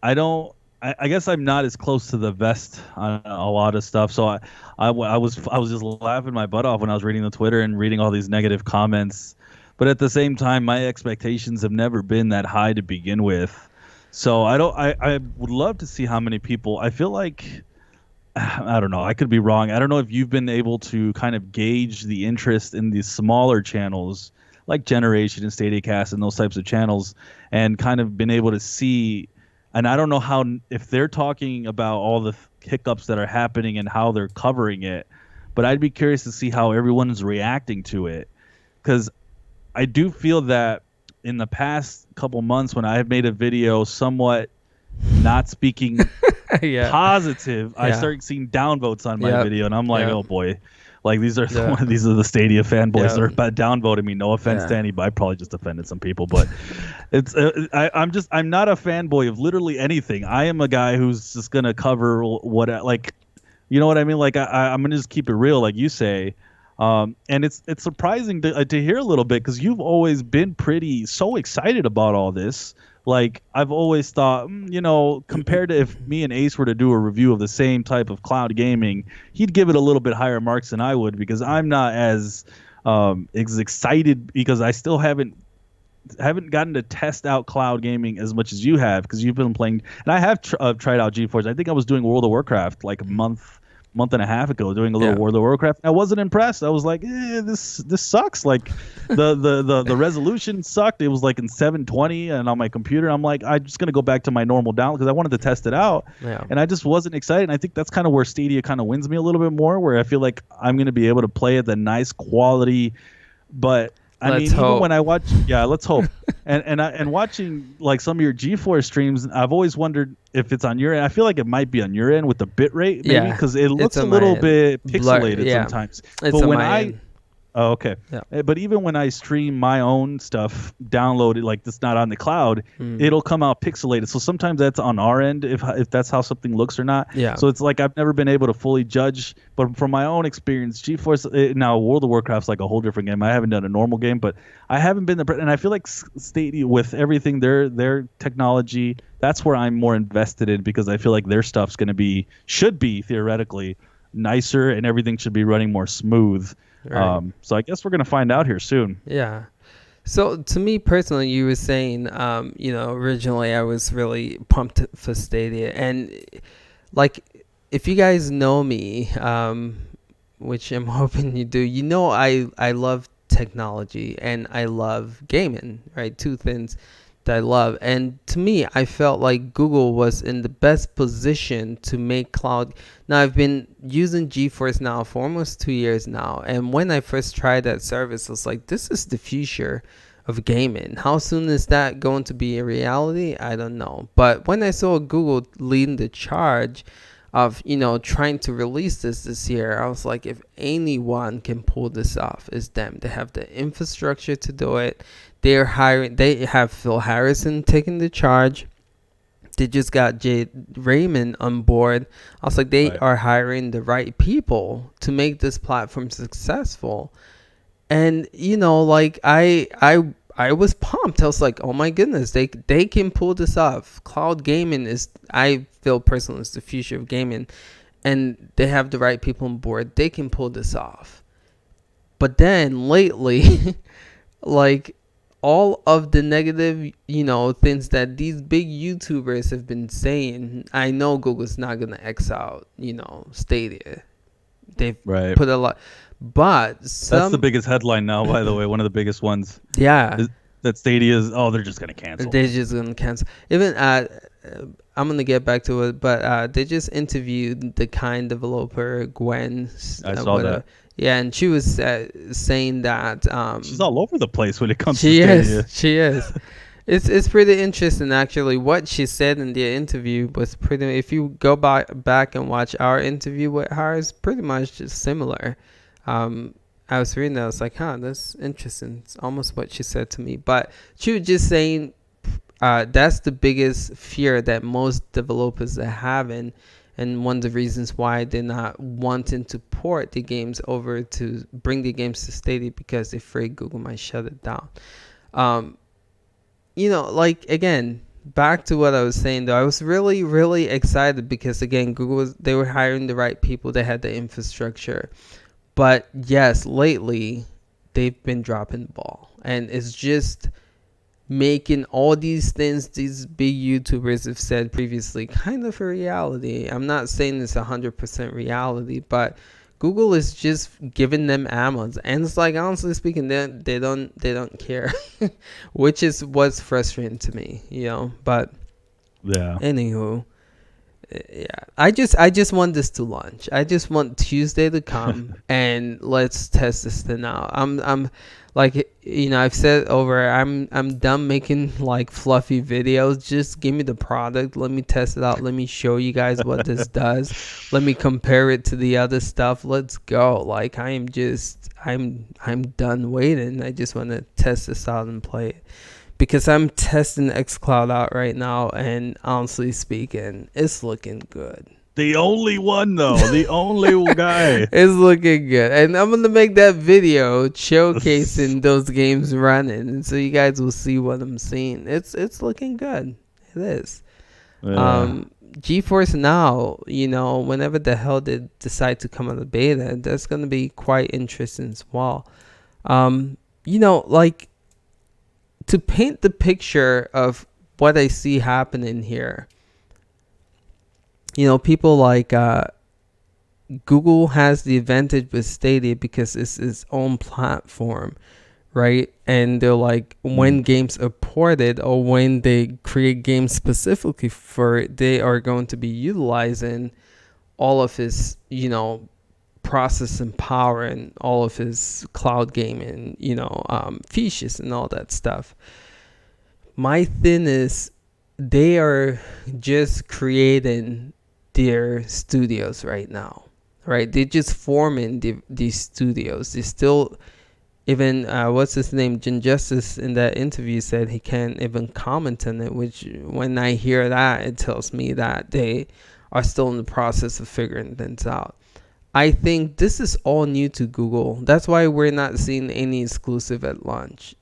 I don't. I guess I'm not as close to the vest on a lot of stuff. So I was just laughing my butt off when I was reading the Twitter and reading all these negative comments. But at the same time, my expectations have never been that high to begin with. So I don't. I would love to see how many people. I feel like I don't know. I could be wrong. I don't know if you've been able to kind of gauge the interest in these smaller channels like Generation and StadiaCast and those types of channels, and kind of been able to see. And I don't know how if they're talking about all the hiccups that are happening and how they're covering it, but I'd be curious to see how everyone's reacting to it, because I do feel that in the past couple months when I have made a video somewhat not speaking Yeah. positive, I Yeah. start seeing downvotes on my Yep. video, and I'm like, Yeah. oh boy, like these are Yeah. these are the Stadia fanboys that are Yeah. about downvoting me. No offense Yeah. to anybody, I probably just offended some people, but it's I'm not a fanboy of literally anything. I am a guy who's just gonna cover what like, you know what I mean? Like I'm gonna just keep it real, like you say. And it's surprising to hear a little bit because you've always been pretty so excited about all this. Like I've always thought, compared to if me and Ace were to do a review of the same type of cloud gaming, he'd give it a little bit higher marks than I would because I'm not as excited because I still haven't gotten to test out cloud gaming as much as you have because you've been playing, and I have tried out GeForce. I think I was doing World of Warcraft like a month and a half ago, doing a little Yeah. World of Warcraft. I wasn't impressed. I was like, this sucks. Like the resolution sucked. It was like in 720 and on my computer. I'm like, I'm just gonna go back to my normal download because I wanted to test it out, Yeah. and I just wasn't excited. And I think that's kind of where Stadia kind of wins me a little bit more, where I feel like I'm gonna be able to play at the nice quality, but I Let's mean, even when hope. I watch, yeah, let's hope. And watching like some of your GeForce streams, I've always wondered if it's on your end. I feel like it might be on your end with the bit rate, maybe, Yeah. because it It's looks a on my little end. bit Blur. pixelated Yeah. sometimes. It's But on when my I end. Oh, okay. Yeah. But even when I stream my own stuff downloaded, like that's not on the cloud, Mm. it'll come out pixelated. So sometimes that's on our end if that's how something looks or not. Yeah. So it's like I've never been able to fully judge. But from my own experience, GeForce now World of Warcraft's like a whole different game. I haven't done a normal game, but I haven't been and I feel like Stadia with everything their technology, that's where I'm more invested in because I feel like their stuff's going to should be theoretically nicer and everything should be running more smooth. Right. So I guess we're gonna find out here soon. Yeah. So to me personally, you were saying, originally I was really pumped for Stadia, and like, if you guys know me, which I'm hoping you do, I love technology and I love gaming, right? Two things that I love. And to me, I felt like Google was in the best position to make cloud. Now, I've been using GeForce Now for almost 2 years now. And when I first tried that service, I was like, this is the future of gaming. How soon is that going to be a reality? I don't know. But when I saw Google leading the charge of trying to release this year, I was like, if anyone can pull this off, it's them. They have the infrastructure to do it. They have Phil Harrison taking the charge. They just got Jay Raymond on board. I was like, they Right. are hiring the right people to make this platform successful. And like, I was pumped. I was like, oh my goodness, they can pull this off. Cloud gaming is, I feel personally, is the future of gaming, and they have the right people on board. They can pull this off. But then lately, like, all of the negative, things that these big YouTubers have been saying, I know Google's not gonna X out, Stadia. They've Right. put a lot, but That's the biggest headline now, by the way. One of the biggest ones yeah, is that Stadia is. Oh, they're just gonna cancel. they're just gonna cancel. Even I'm gonna get back to it, but they just interviewed the kind developer Gwen. I saw that. Yeah, and she was saying that She's all over the place when it comes to she Stadia. is. She is. It's pretty interesting actually. What she said in the interview was pretty. If you go back and watch our interview with her, it's pretty much just similar. I was reading that, I was like, huh, that's interesting. It's almost what she said to me. But she was just saying that's the biggest fear that most developers are having. And one of the reasons why they're not wanting to port the games over to bring the games to Stadia, because they're afraid Google might shut it down. Like, again, back to what I was saying though, I was really, really excited because, again, they were hiring the right people. They had the infrastructure. But yes, lately they've been dropping the ball, and it's just making all these things these big YouTubers have said previously kind of a reality. I'm not saying it's 100% reality, but Google is just giving them ammo, and it's like, honestly speaking, they don't care, which is what's frustrating to me, But Yeah. anywho, yeah, I just want this to launch. I just want Tuesday to come and let's test this thing out. I'm like, I've said over, I'm done making like fluffy videos. Just give me the product, let me test it out, let me show you guys what this does, let me compare it to the other stuff. Let's go. Like, I'm done waiting. I just want to test this out and play it, because I'm testing XCloud out right now, and honestly speaking, it's looking good. The only one though, the only guy. It's looking good, and I'm gonna make that video showcasing those games running, and so you guys will see what I'm seeing. It's looking good. It is. Yeah. GeForce Now, whenever the hell they decide to come out of beta, that's gonna be quite interesting as well. Like, to paint the picture of what I see happening here, people like Google has the advantage with Stadia because it's its own platform, right? And they're like, when games are ported or when they create games specifically for it, they are going to be utilizing all of his, processing power and all of his cloud gaming, features and all that stuff. My thing is, they are just creating their studios right now, right? They're just forming these studios. They still, even what's his name, Jim Justice, in that interview said he can't even comment on it, which, when I hear that, it tells me that they are still in the process of figuring things out. I think this is all new to Google. That's why we're not seeing any exclusive at launch.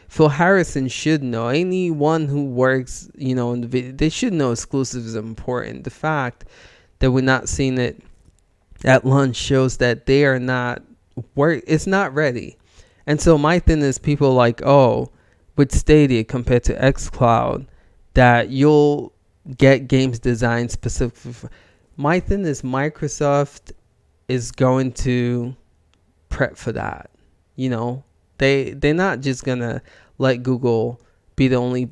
Phil Harrison should know. Anyone who works, in the video, they should know exclusives are important. The fact that we're not seeing it at launch shows that they are not it's not ready. And so my thing is, people like, oh, with Stadia compared to XCloud, that you'll get games designed specifically for. My thing is, Microsoft is going to prep for that. You know, they're not just gonna let Google be the only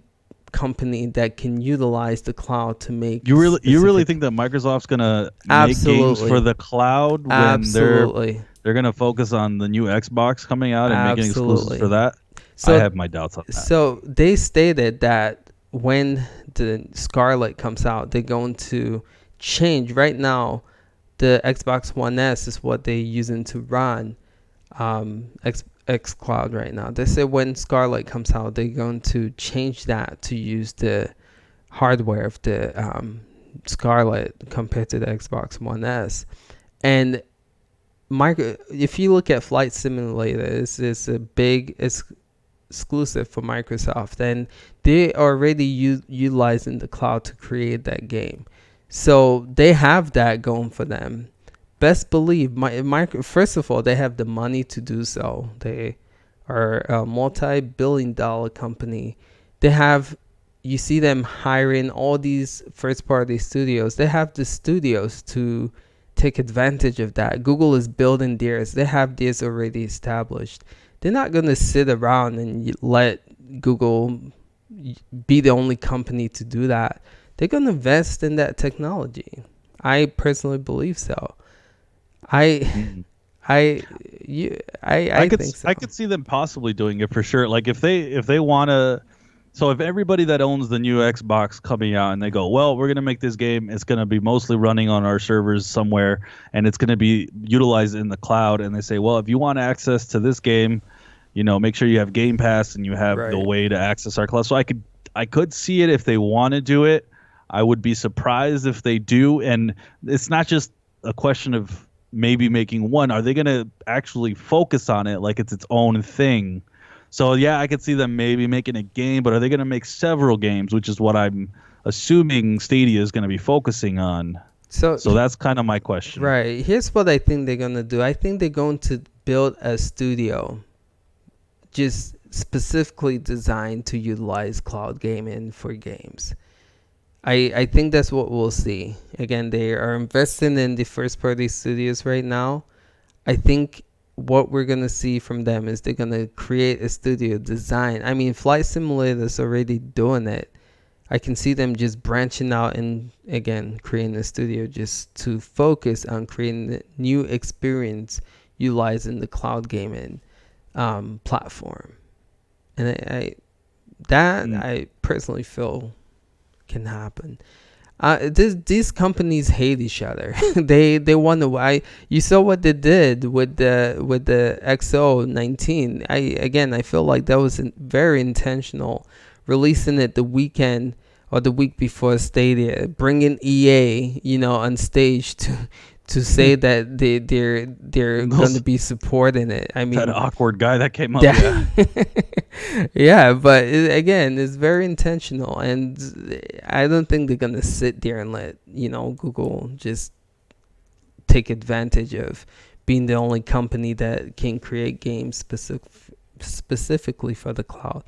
company that can utilize the cloud to make You really think that Microsoft's gonna make games for the cloud when Absolutely. they're gonna focus on the new Xbox coming out and making exclusives for Absolutely. that? I So have my doubts on that. so they stated that when the Scarlet comes out, they're going to change. Right now, the Xbox One S is what they're using to run XCloud right now. They said when Scarlet comes out, they're going to change that to use the hardware of the Scarlet compared to the Xbox One S. And if you look at Flight Simulator, it's a big exclusive for Microsoft, and they already utilizing the cloud to create that game. So they have that going for them. Best believe, first of all, they have the money to do so. They are a multi-billion-dollar company. They have, you see them hiring all these first-party studios. They have the studios to take advantage of that. Google is building theirs. They have theirs already established. They're not going to sit around and let Google be the only company to do that. They're going to invest in that technology. I personally believe so. I think so. I could see them possibly doing it for sure. Like if they want to. So if everybody that owns the new Xbox coming out and they go, well, we're going to make this game, it's going to be mostly running on our servers somewhere, and it's going to be utilized in the cloud. And they say, well, if you want access to this game, make sure you have Game Pass and you have the way to access our cloud. So I could see it if they want to do it. I would be surprised if they do. And it's not just a question of maybe making one. Are they going to actually focus on it like it's its own thing? So, yeah, I could see them maybe making a game, but are they going to make several games, which is what I'm assuming Stadia is going to be focusing on? So that's kind of my question. Right. Here's what I think they're going to do. I think they're going to build a studio just specifically designed to utilize cloud gaming for games. I think that's what we'll see. Again, they are investing in the first-party studios right now. I think what we're going to see from them is they're going to create a studio design. I mean, Flight Simulator is already doing it. I can see them just branching out and, again, creating a studio just to focus on creating a new experience utilizing the cloud gaming platform. And I personally feel can happen. These companies hate each other. they wonder why. You saw what they did with the XO19. I feel like that was very intentional, releasing it the weekend or the week before Stadia, bringing EA on stage to say that they're going to be supporting it. I mean, that awkward guy that came up. Yeah, but again, it's very intentional, and I don't think they're gonna sit there and let Google just take advantage of being the only company that can create games specifically for the cloud.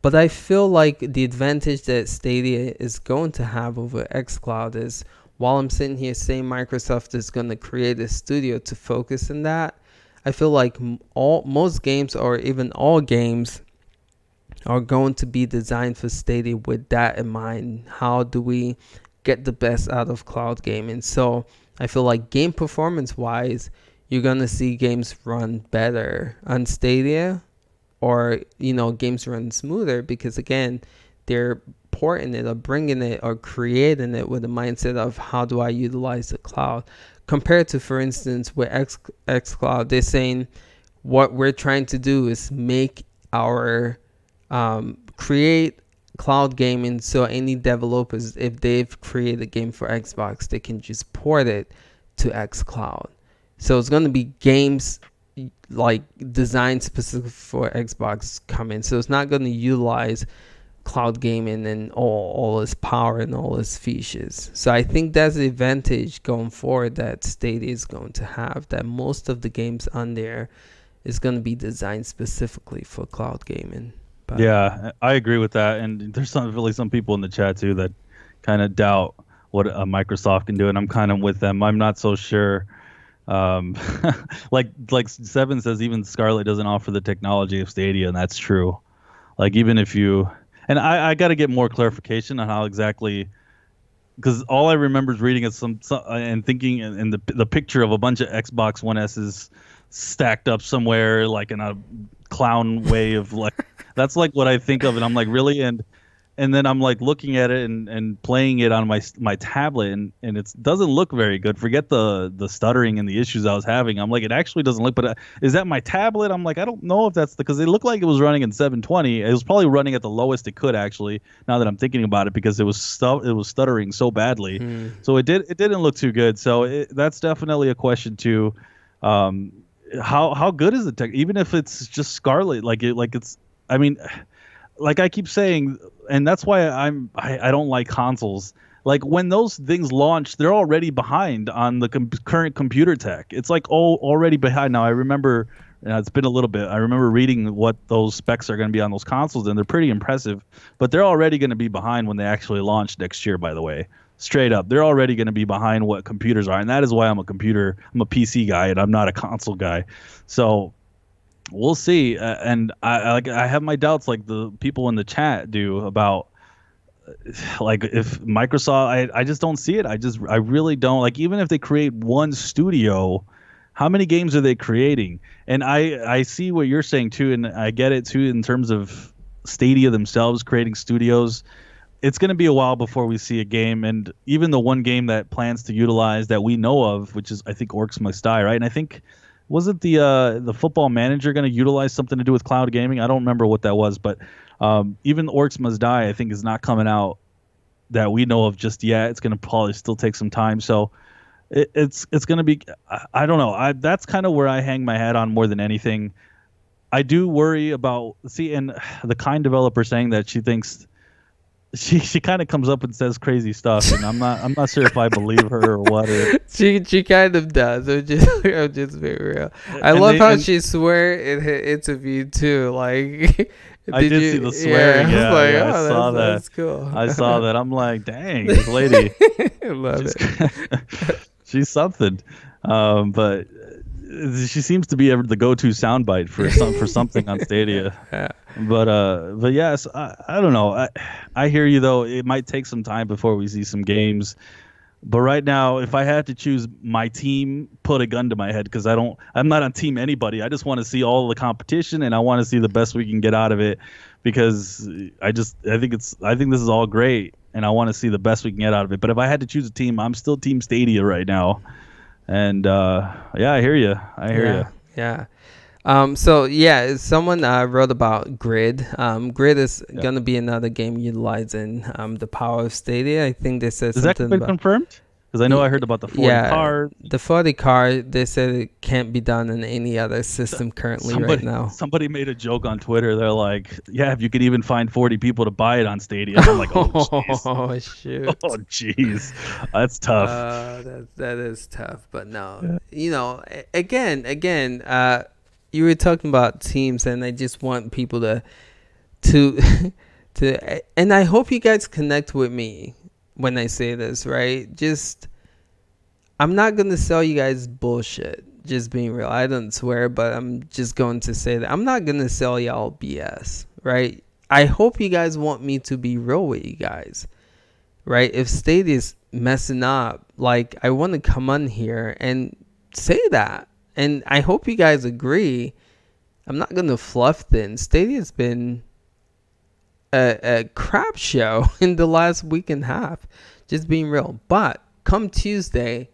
But I feel like the advantage that Stadia is going to have over XCloud is, while I'm sitting here saying Microsoft is going to create a studio to focus on that, I feel like most games, or even all games, are going to be designed for Stadia with that in mind. How do we get the best out of cloud gaming? So I feel like game performance wise, you're going to see games run better on Stadia, or games run smoother, because again, they're porting it or bringing it or creating it with the mindset of how do I utilize the cloud, compared to, for instance, with XCloud. They're saying what we're trying to do is make our create cloud gaming, so any developers, if they've created a game for Xbox, they can just port it to XCloud. So it's going to be games like designed specific for Xbox coming. So it's not going to utilize cloud gaming and all its power and all its features. So I think that's the advantage going forward that Stadia is going to have, that most of the games on there is going to be designed specifically for cloud gaming. But Yeah, I agree with that. And there's some people in the chat too that kind of doubt what Microsoft can do, and I'm kind of with them. I'm not so sure. Um, like Seven says, even Scarlet doesn't offer the technology of Stadia, and that's true. Like even if you, and I got to get more clarification on how exactly, because all I remember is reading is some and thinking and the picture of a bunch of Xbox One S's stacked up somewhere like in a clown way of like that's like what I think of, and I'm like really, and then I'm like looking at it and playing it on my tablet, and it doesn't look very good. Forget the stuttering and the issues I was having. I'm like, it actually doesn't look. But is that my tablet? I'm like, I don't know if that's because it looked like it was running in 720. It was probably running at the lowest it could actually. Now that I'm thinking about it, because it was stuttering so badly, so it didn't look too good. So that's definitely a question too. How good is the tech? Even if it's just Scarlet, it's. I mean, like I keep saying, and that's why I don't like consoles. Like when those things launch, they're already behind on the current computer tech. It's like already behind. Now I remember, it's been a little bit. I remember reading what those specs are going to be on those consoles, and they're pretty impressive. But they're already going to be behind when they actually launch next year. By the way, straight up, they're already going to be behind what computers are, and that is why I'm a PC guy, and I'm not a console guy. So we'll see. And I have my doubts, like the people in the chat do, about like if Microsoft. I just don't see it. I really don't. Like even if they create one studio, how many games are they creating? And I see what you're saying too, and I get it too in terms of Stadia themselves creating studios. It's going to be a while before we see a game, and even the one game that plans to utilize that we know of, which is I think Orcs Must Die, right? And I think wasn't the Football Manager going to utilize something to do with cloud gaming? I don't remember what that was, but even Orcs Must Die, I think, is not coming out that we know of just yet. It's going to probably still take some time. So it's going to be, I don't know. That's kind of where I hang my hat on more than anything. I do worry about, and the kind developer saying that she thinks she kind of comes up and says crazy stuff, and I'm not sure if I believe her or what. She kind of does. I'm just being real. I love how she swear in her interview too. Like, I did see the swearing. Yeah, like, I saw that. That's cool. I saw that. I'm like, dang, this lady. I love it. She's something. But she seems to be the go-to soundbite for something on Stadia. Yeah. But yes, I don't know. I hear you though. It might take some time before we see some games. But right now, if I had to choose my team, put a gun to my head, because I'm not on team anybody. I just want to see all the competition, and I want to see the best we can get out of it, because I think this is all great, and I want to see the best we can get out of it. But if I had to choose a team, I'm still Team Stadia right now. And yeah, I hear you. Yeah. So yeah, someone wrote about Grid. Grid is gonna be another game utilizing the power of Stadia. I think they said something. Has that been confirmed? Because I know I heard about the 40 card. The 40 card, they said it can't be done in any other system currently right now. Somebody made a joke on Twitter. They're like, yeah, if you could even find 40 people to buy it on Stadia. I'm like, oh, jeez. Oh, shoot. Oh, jeez. That's tough. That is tough. But no, again, you were talking about teams, and I just want people to and I hope you guys connect with me when I say this, right? I'm not going to sell you guys bullshit, just being real. I don't swear, but I'm just going to say that I'm not going to sell y'all BS, right? I hope you guys want me to be real with you guys, right? If Stadia's messing up, like, I want to come on here and say that. And I hope you guys agree. I'm not going to fluff things. Stadia's been a crap show in the last week and a half, just being real. But come Tuesday,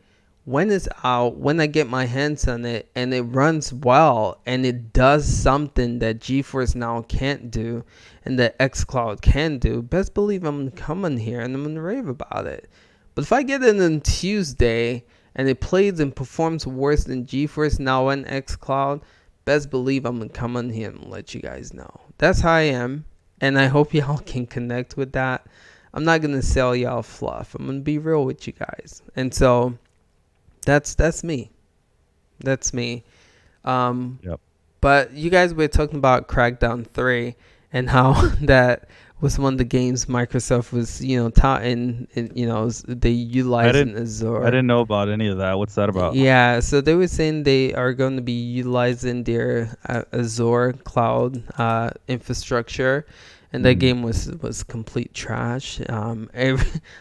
when it's out, when I get my hands on it and it runs well and it does something that GeForce Now can't do and that XCloud can do, best believe I'm coming here and I'm gonna rave about it. But if I get it on Tuesday and it plays and performs worse than GeForce Now and XCloud, best believe I'm gonna come on here and let you guys know. That's how I am. and I hope y'all can connect with that. I'm not gonna sell y'all fluff. I'm gonna be real with you guys, and so that's me. That's me. Um, Yep. but you guys were talking about Crackdown 3 and how that was one of the games Microsoft was, touting, they I utilize in didn't I Azure. didn't know about any of that. What's that about? Yeah, so they were saying they are going to be utilizing their Azure cloud infrastructure, and that Mm. game was complete trash.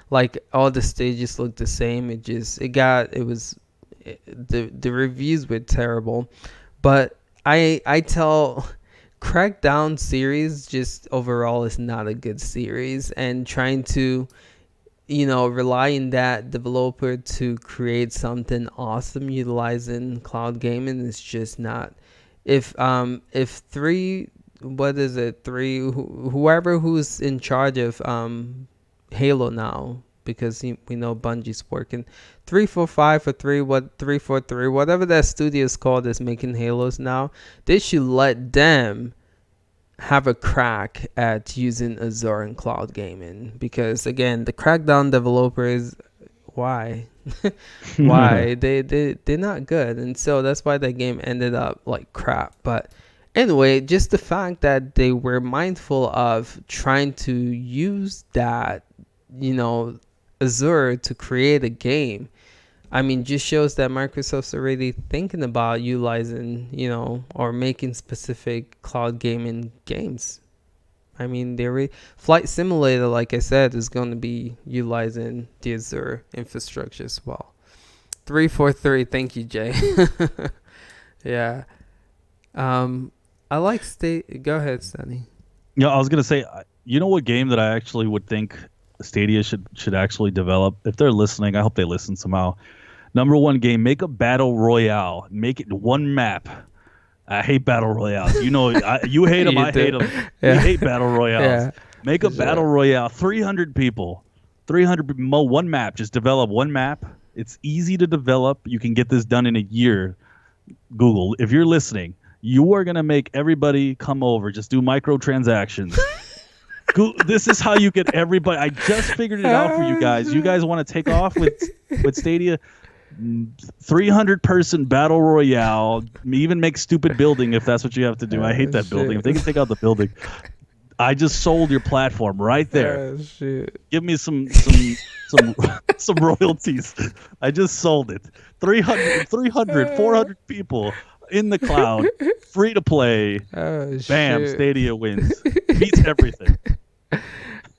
Like all the stages looked the same. The reviews were terrible, but I tell Crackdown series just overall is not a good series, and trying to rely on that developer to create something awesome utilizing cloud gaming is just not. If three, what is it, three, whoever who's in charge of Halo now, because we know Bungie's working 345 or 343, whatever that studio is called is making Halos now. They should let them have a crack at using Azure and cloud gaming, because again, the Crackdown developers, why why they're not good, and so that's why that game ended up like crap. But anyway, just the fact that they were mindful of trying to use that, Azure to create a game, I mean, just shows that Microsoft's already thinking about utilizing, or making specific cloud gaming games. I mean, Flight Simulator, like I said, is going to be utilizing the Azure infrastructure as well. 343, thank you, Jay. Yeah. I like state. Go ahead, Sunny. Yeah, I was gonna say, you know what game that I actually would think Stadia should actually develop? If they're listening, I hope they listen somehow. Number one game, make a battle royale. Make it one map. I hate battle royales. You hate them, You I do. hate them. We Yeah. hate battle royales. Yeah. Make a battle Sure. royale. 300 people. 300 people. One map. Just develop one map. It's easy to develop. You can get this done in a year. Google, if you're listening, you are going to make everybody come over. Just do microtransactions. This is how you get everybody. I just figured it out for you guys. You guys want to take off with Stadia? 300-person battle royale. Even make stupid building if that's what you have to do. I hate that building. If they can take out the building, I just sold your platform right there. Shit. Give me some some royalties. I just sold it. 400 people in the cloud, free to play. Oh, Bam, shit. Stadia wins. Beats everything.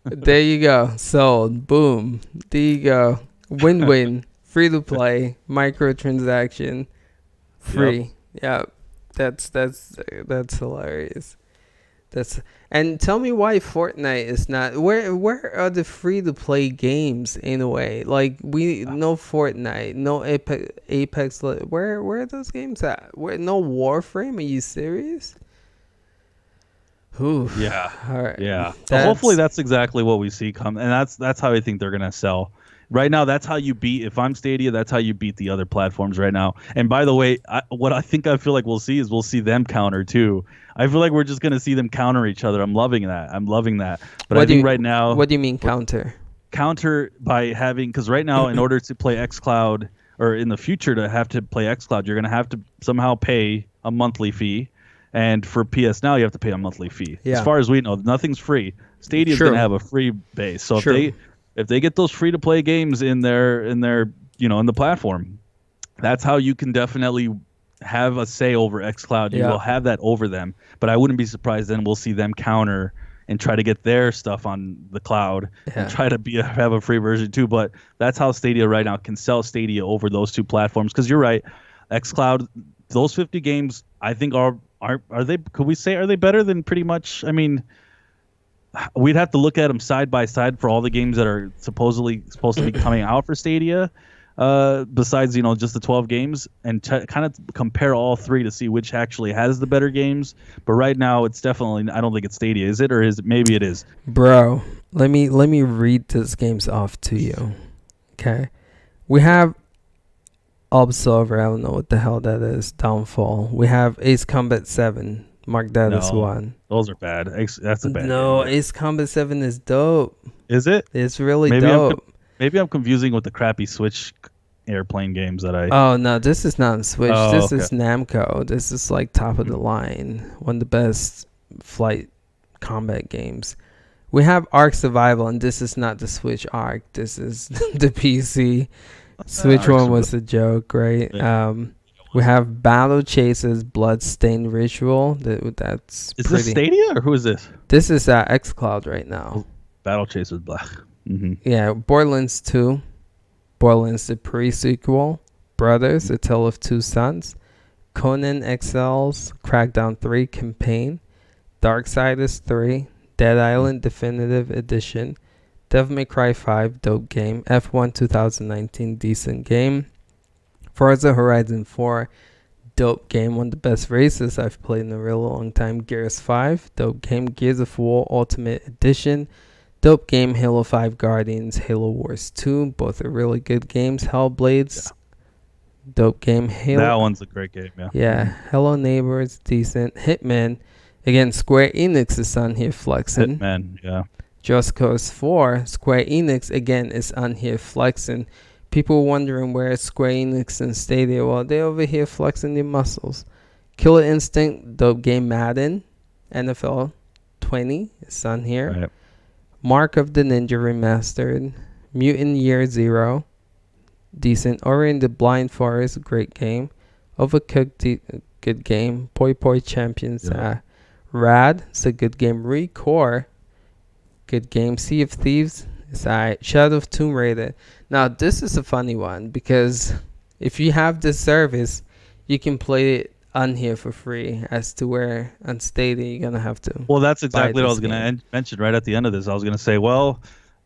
There you go. Sold. Boom. There you go. Win-win. Free to play. Microtransaction. Free. Yep. That's hilarious. And tell me why Fortnite is not. Where are the free to play games in a way? Like we no Fortnite, no Apex. Where are those games at? Where no Warframe? Are you serious? Oof. Yeah. All right. Yeah. So hopefully that's exactly what we see come, and that's how I think they're gonna sell. Right now, that's how you beat. If I'm Stadia, that's how you beat the other platforms right now. And by the way, I feel like we'll see them counter too. I feel like we're just gonna see them counter each other. I'm loving that. But I think right now, What do you mean counter? Counter by having, because right now, in order to play XCloud, or in the future to have to play XCloud, you're gonna have to somehow pay a monthly fee. And for PS Now, you have to pay a monthly fee. Yeah. As far as we know, nothing's free. Stadia's True. gonna have a free base. So True. if they get those free to play games in the platform, that's how you can definitely have a say over XCloud. You Yeah. will have that over them. But I wouldn't be surprised then we'll see them counter and try to get their stuff on the cloud and try to have a free version too. But that's how Stadia right now can sell Stadia over those two platforms. Because you're right, XCloud, those 50 games, I think are they? Could we say, are they better than pretty much? I mean, we'd have to look at them side by side for all the games that are supposed to be coming out for Stadia. Besides, just the 12 games, and kind of compare all three to see which actually has the better games. But right now, it's definitely, I don't think it's Stadia, is it? Or is it? Maybe it is. Bro, let me read these games off to you. Okay. We have Observer, I don't know what the hell that is, Downfall. We have Ace Combat 7, Mark that as No, one. those are bad. That's a bad game. No, Yeah. Ace Combat 7 is dope. Is it? It's really Maybe dope. maybe I'm confusing with the crappy Switch airplane games that I. Oh no, this is not on Switch. Oh, This okay. is Namco. This is like top of the line. One of the best flight combat games. We have Ark Survival, and this is not the Switch Ark. This is the PC. Switch one was a joke, right? Yeah. We have Battle Chasers Bloodstained Ritual. That's Is pretty. this Stadia or who is this? This is XCloud right now. Battle Chasers Black. Mm-hmm. Yeah, Borderlands 2. Borderlands the pre-sequel. Brothers, A Tale of Two Sons. Conan Exiles Crackdown 3 Campaign. Darksiders 3. Dead Island Definitive Edition. Devil May Cry 5, dope game. F1 2019, decent game. Forza Horizon 4, dope game. One of the best races I've played in a real long time. Gears 5, dope game. Gears of War Ultimate Edition, dope game. Halo 5 Guardians, Halo Wars 2, both are really good games. Hellblades, dope game. That one's a great game, yeah. Yeah, Hello Neighbors, decent. Hitman, again, Square Enix is on here flexing. Hitman, yeah. Just Cause 4, Square Enix, again, is on here flexing. People wondering where is Square Enix and Stadia. Well, they're over here flexing their muscles. Killer Instinct, dope game. Madden, NFL 20 is on here. Right. Mark of the Ninja Remastered. Mutant Year Zero, decent. Ori and the Blind Forest, great game. Overcooked, good game. Poi Poi Champions, Rad, it's a good game. Recore, good game. Sea of Thieves, it's alright. Shadow of Tomb Raider. Now, this is a funny one because if you have this service, you can play it on here for free. As to where on Stadia, you're going to have to. Well, that's exactly what I was going to mention right at the end of this. I was going to say, well,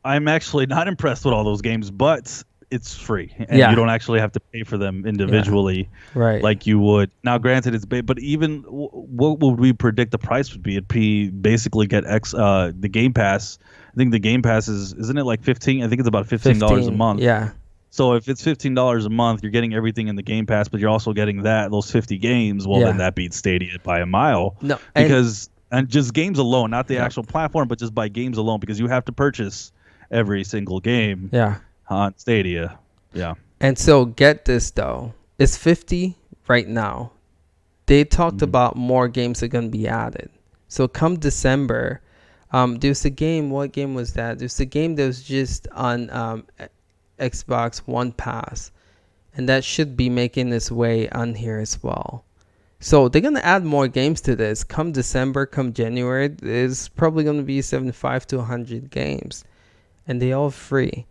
I'm actually not impressed with all those games, but it's free. And you don't actually have to pay for them individually like you would. Now, granted, it's big, but even what would we predict the price would be? It'd be basically get the Game Pass. I think the Game Pass isn't it like 15? I think it's about $15 a month. Yeah. So if it's $15 a month, you're getting everything in the Game Pass, but you're also getting those 50 games. Well, then that beats Stadia by a mile. No, and just games alone, not the actual platform, but just by games alone, because you have to purchase every single game. Yeah. On Stadia. Yeah. And so get this though. It's 50 right now. They talked about more games are going to be added. So come December, there's a game. What game was that? There's a game that was just on Xbox One Pass. And that should be making its way on here as well. So they're going to add more games to this. Come December, come January, there's probably going to be 75 to 100 games. And they're all free.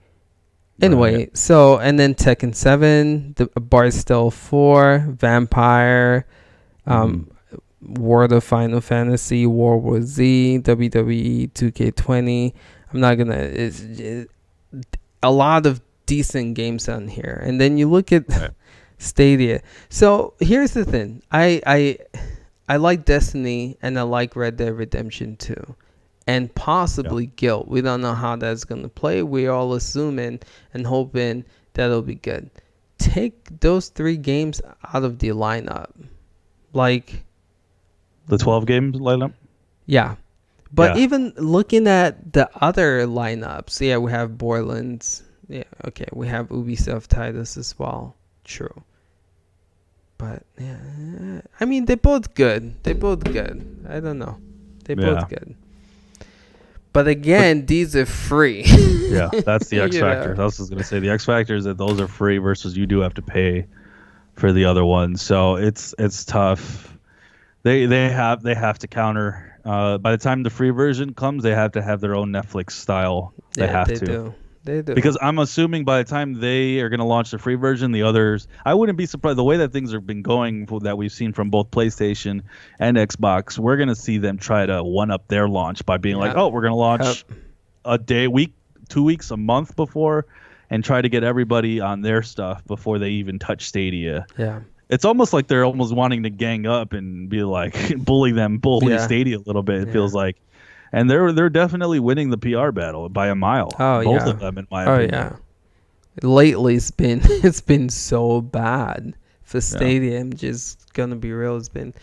Anyway, so, and then Tekken 7, the Barstool 4, Vampire, World of Final Fantasy, World War Z, WWE 2K20. I'm not going to... A lot of decent games on here. And then you look at Stadia. So, here's the thing. I like Destiny, and I like Red Dead Redemption 2. And possibly Guild. We don't know how that's going to play. We're all assuming and hoping that'll be good. Take those 3 games out of the lineup. Like... The 12 games lineup? Yeah. But even looking at the other lineups, we have Borderlands. Yeah, okay. We have Ubisoft titles as well. True. But, I mean, they're both good. I don't know. They're both good. But again, these are free. Yeah, that's the X factor. I was just going to say the X factor is that those are free versus you do have to pay for the other ones. So it's tough. They have to counter. By the time the free version comes, they have to have their own Netflix style. They do. Because I'm assuming by the time they are going to launch the free version, the others, I wouldn't be surprised. The way that things have been going that we've seen from both PlayStation and Xbox, we're going to see them try to one-up their launch by being like, oh, we're going to launch a day, week, 2 weeks, a month before, and try to get everybody on their stuff before they even touch Stadia. Yeah. It's almost like they're almost wanting to gang up and be like, bully Stadia a little bit, it feels like. And they're definitely winning the PR battle by a mile. Both of them, in my opinion. Yeah. Lately, it's been so bad for Stadia. I'm just gonna be real. It's been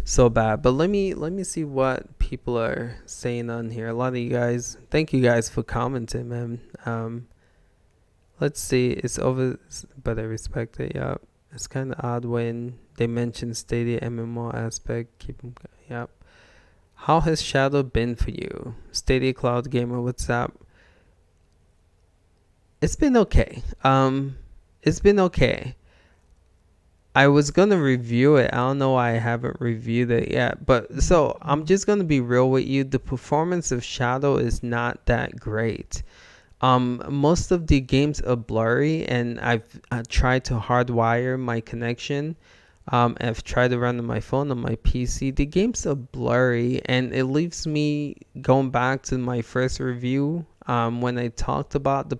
so bad. But let me see what people are saying on here. A lot of you guys, thank you guys for commenting, man. Let's see, it's over, but I respect it. Yeah, it's kind of odd when they mention Stadia MMO aspect. Keep them. Yep. How has Shadow been for you, Stadia Cloud Gamer? What's up? It's been okay. It's been okay. I was gonna review it. I don't know why I haven't reviewed it yet. But so I'm just gonna be real with you. The performance of Shadow is not that great. Most of the games are blurry, and I've tried to hardwire my connection. I've tried to run on my phone, on my PC. The games are blurry, and it leaves me going back to my first review. When I talked about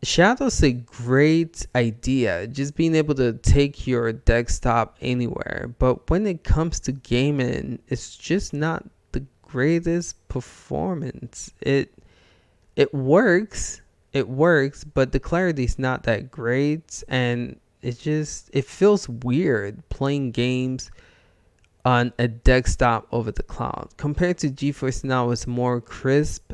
Shadow's a great idea, just being able to take your desktop anywhere. But when it comes to gaming, it's just not the greatest performance. It works, but the clarity is not that great, and it feels weird playing games on a desktop over the cloud compared to GeForce Now. It's more crisp.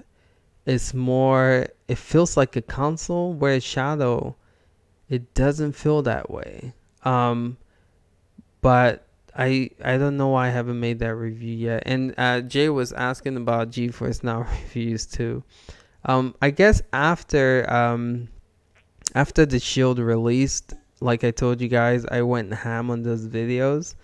It feels like a console, whereas Shadow, it doesn't feel that way. But I don't know why I haven't made that review yet. And Jay was asking about GeForce Now reviews too. I guess after the Shield released, like I told you guys, I went ham on those videos,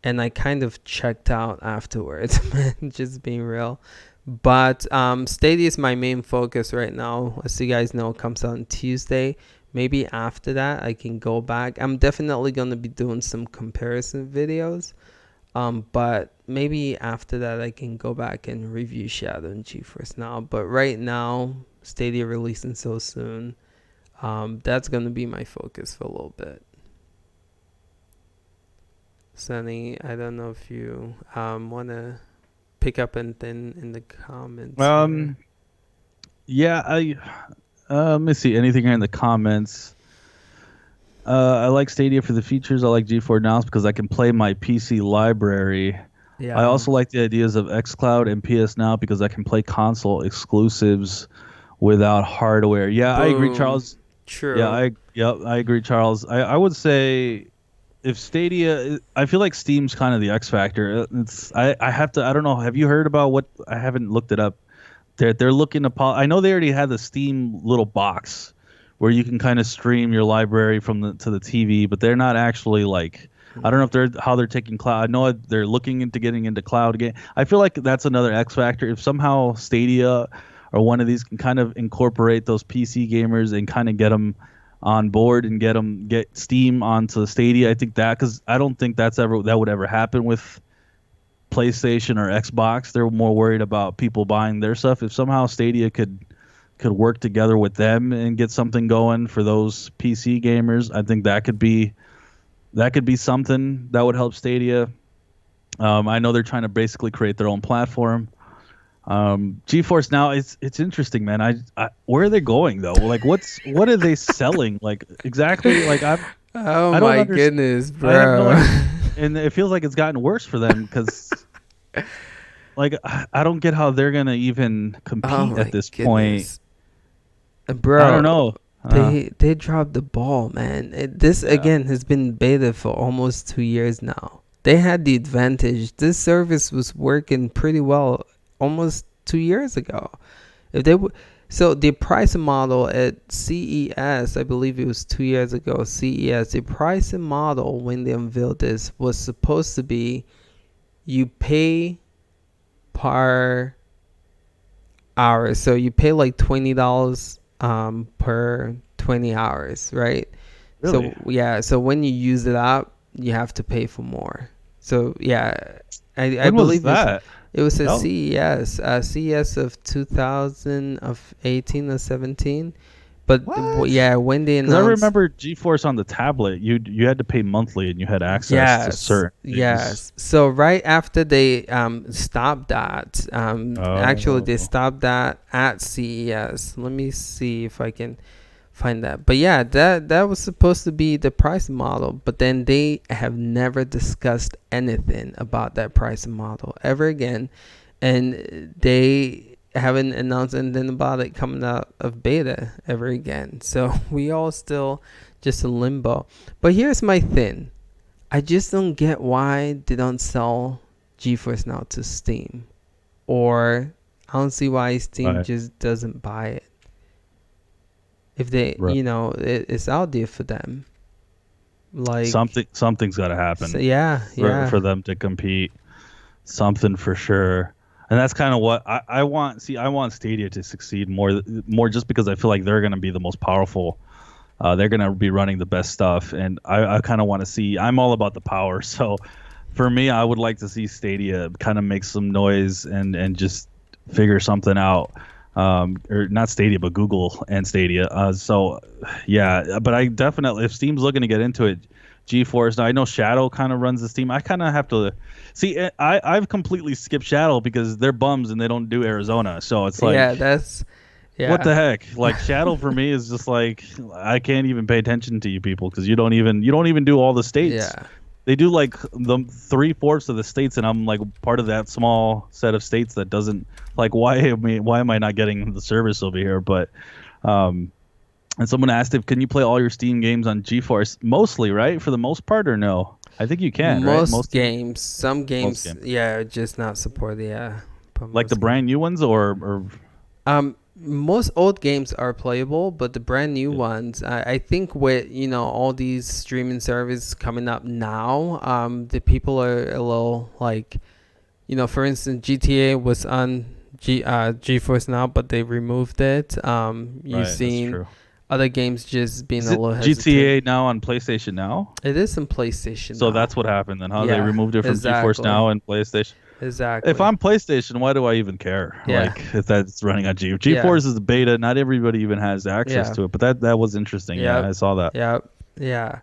and I kind of checked out afterwards, man, just being real. But Stadia is my main focus right now. As you guys know, it comes out on Tuesday. Maybe after that, I can go back. I'm definitely going to be doing some comparison videos. But maybe after that, I can go back and review Shadow and GeForce Now. But right now, Stadia releasing so soon, that's going to be my focus for a little bit. Sunny, I don't know if you want to pick up anything in the comments. Yeah, let me see anything here in the comments. I like Stadia for the features. I like GeForce Now because I can play my PC library. Yeah. I also like the ideas of XCloud and PS Now because I can play console exclusives without hardware. Yeah, Boom. I agree, Charles. True. Yeah, I agree, Charles. I would say if Stadia, I feel like Steam's kind of the X factor. I have to. I don't know. Have you heard about what? I haven't looked it up. They're looking to. I know they already had the Steam little box where you can kind of stream your library to the TV, but they're not actually like. I don't know if they're taking cloud. I know they're looking into getting into cloud again. I feel like that's another X factor. If somehow Stadia or one of these can kind of incorporate those PC gamers and kind of get them on board and get Steam onto Stadia, I think because I don't think that would ever happen with PlayStation or Xbox. They're more worried about people buying their stuff. If somehow Stadia could work together with them and get something going for those PC gamers, I think that could be something that would help Stadia. I know they're trying to basically create their own platform. GeForce Now, it's interesting, man. Where are they going though? Like, what are they selling? Like exactly? Like I don't my goodness, bro. I have no idea. And it feels like it's gotten worse for them because, like, I don't get how they're gonna even compete at this point. Bro, I don't know. They dropped the ball, man. Again has been beta for almost 2 years now. They had the advantage. This service was working pretty well almost 2 years ago. So the pricing model at CES, I believe it was 2 years ago, CES, the pricing model when they unveiled this was supposed to be you pay per hour. So you pay like $20 per 20 hours, right? Really? So yeah, so when you use it up, you have to pay for more. So yeah, I believe that? It was a CES of 2018 or 17. But yeah, when they announced, because I remember GeForce on the tablet, you had to pay monthly and you had access to certain things. Yes. So right after they stopped that, actually they stopped that at CES. Let me see if I can find that. But yeah, that was supposed to be the pricing model, but then they have never discussed anything about that pricing model ever again, and they haven't announced anything about it coming out of beta ever again. So we all still just in limbo. But here's my thing. I just don't get why they don't sell GeForce Now to Steam, or I don't see why Steam Right. just doesn't buy it. If they, Right. it's out there for them. Like Something's got to happen so yeah, for them to compete. Something for sure. And that's kind of what I want. See, I want Stadia to succeed more just because I feel like they're going to be the most powerful. They're going to be running the best stuff. And I kind of want to see, I'm all about the power. So for me, I would like to see Stadia kind of make some noise and just figure something out. Or not Stadia, but Google and Stadia. So yeah, but I definitely, if Steam's looking to get into it, GeForce. Now I know Shadow kind of runs the Steam. I kind of have to see. I've completely skipped Shadow because they're bums and they don't do Arizona. So it's like, yeah, that's what the yeah, heck? Like Shadow for me is just like I can't even pay attention to you people because you don't even do all the states. yeah, They do like the 3/4 of the states, and I'm like part of that small set of states that doesn't like why am I not getting the service over here? But and someone asked if can you play all your Steam games on GeForce mostly, right? For the most part, or no? I think you can, right? most games, some Most games, games, yeah, just not supported. Yeah, but like the most games. brand new ones, or Most old games are playable, but the brand new yeah. ones, I think with all these streaming services coming up now, the people are a little like, for instance, GTA was on GeForce Now, but they removed it. You've Right, that's seen true. other games just being Is a it little hesitant. GTA now on PlayStation Now? It is in PlayStation So now. that's what happened then, huh? They Yeah, removed it from GeForce exactly, Now and PlayStation. If exactly. I'm PlayStation, why do I even care? Yeah, Like if that's running on yeah, GeForce is the beta, not everybody even has access yeah, to it. But that was interesting. Yeah, yeah, I saw that. yeah, yeah.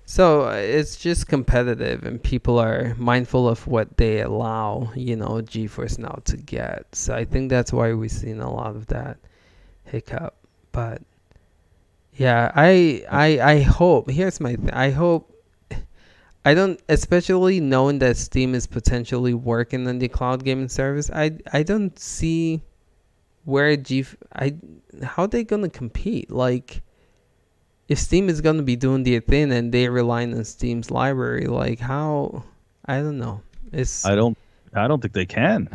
So it's just competitive, and people are mindful of what they allow, GeForce Now to get. So I think that's why we've seen a lot of that hiccup. But yeah, I hope. Here's my thing. I hope. I don't, especially knowing that Steam is potentially working on the cloud gaming service. I don't see where how they gonna compete. Like, if Steam is gonna be doing their thing and they're relying on Steam's library, like how? I don't know. It's I don't I don't think they can.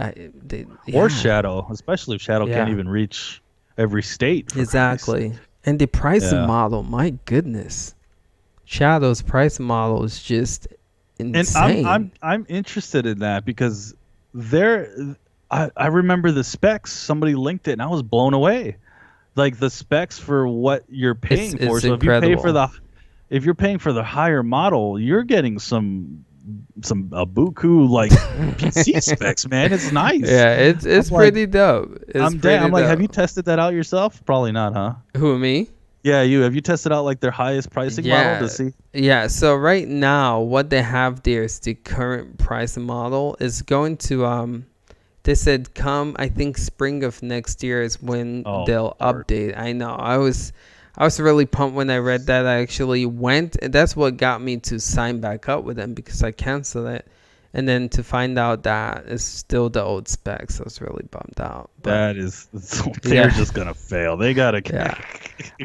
Or yeah, Shadow, especially if Shadow can't yeah, even reach every state for Christ's sake. exactly. And the pricing Yeah. model, my goodness, Shadow's pricing model is just And I'm I'm insane. I'm interested in that because there I remember the specs, somebody linked it and I was blown away. Like the specs for what you're It's paying for. it's So incredible. if you're paying for the higher model, you're getting some a buku like PC specs, man. It's nice. Yeah, it's I'm like pretty dope. It's I'm dead. pretty I'm like, have you dope. tested that out yourself? Probably not, huh? Who, me? Yeah, you have you tested out like their highest pricing model to Yeah. see? Yeah, so right now what they have there is the current price model is going to they said come I think spring of next year is when Oh they'll Lord. update. I was really pumped when I read that. I actually went, and that's what got me to sign back up with them because I canceled it. And then to find out that it's still the old specs, I was really bummed out. But That is they're yeah, just gonna fail. They gotta yeah.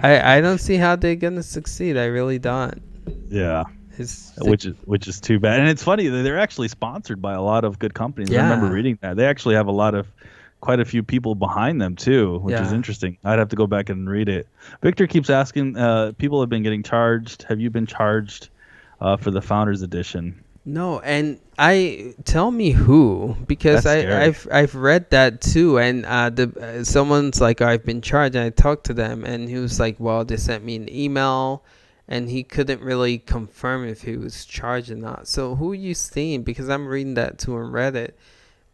I don't see how they're gonna succeed. I really don't. yeah. It's Which is too bad. And it's funny that they're actually sponsored by a lot of good companies. I remember yeah, reading that. They actually have quite a few people behind them too, which is yeah. interesting. I'd have to go back and read it. Victor keeps asking, people have been getting charged. Have you been charged for the Founders Edition? No, and I tell me who, because That's I scary. I've read that too, and the someone's like, I've been charged, and I talked to them, and he was like, well, they sent me an email, and he couldn't really confirm if he was charged or not. So who are you seeing? Because I'm reading that too on Reddit,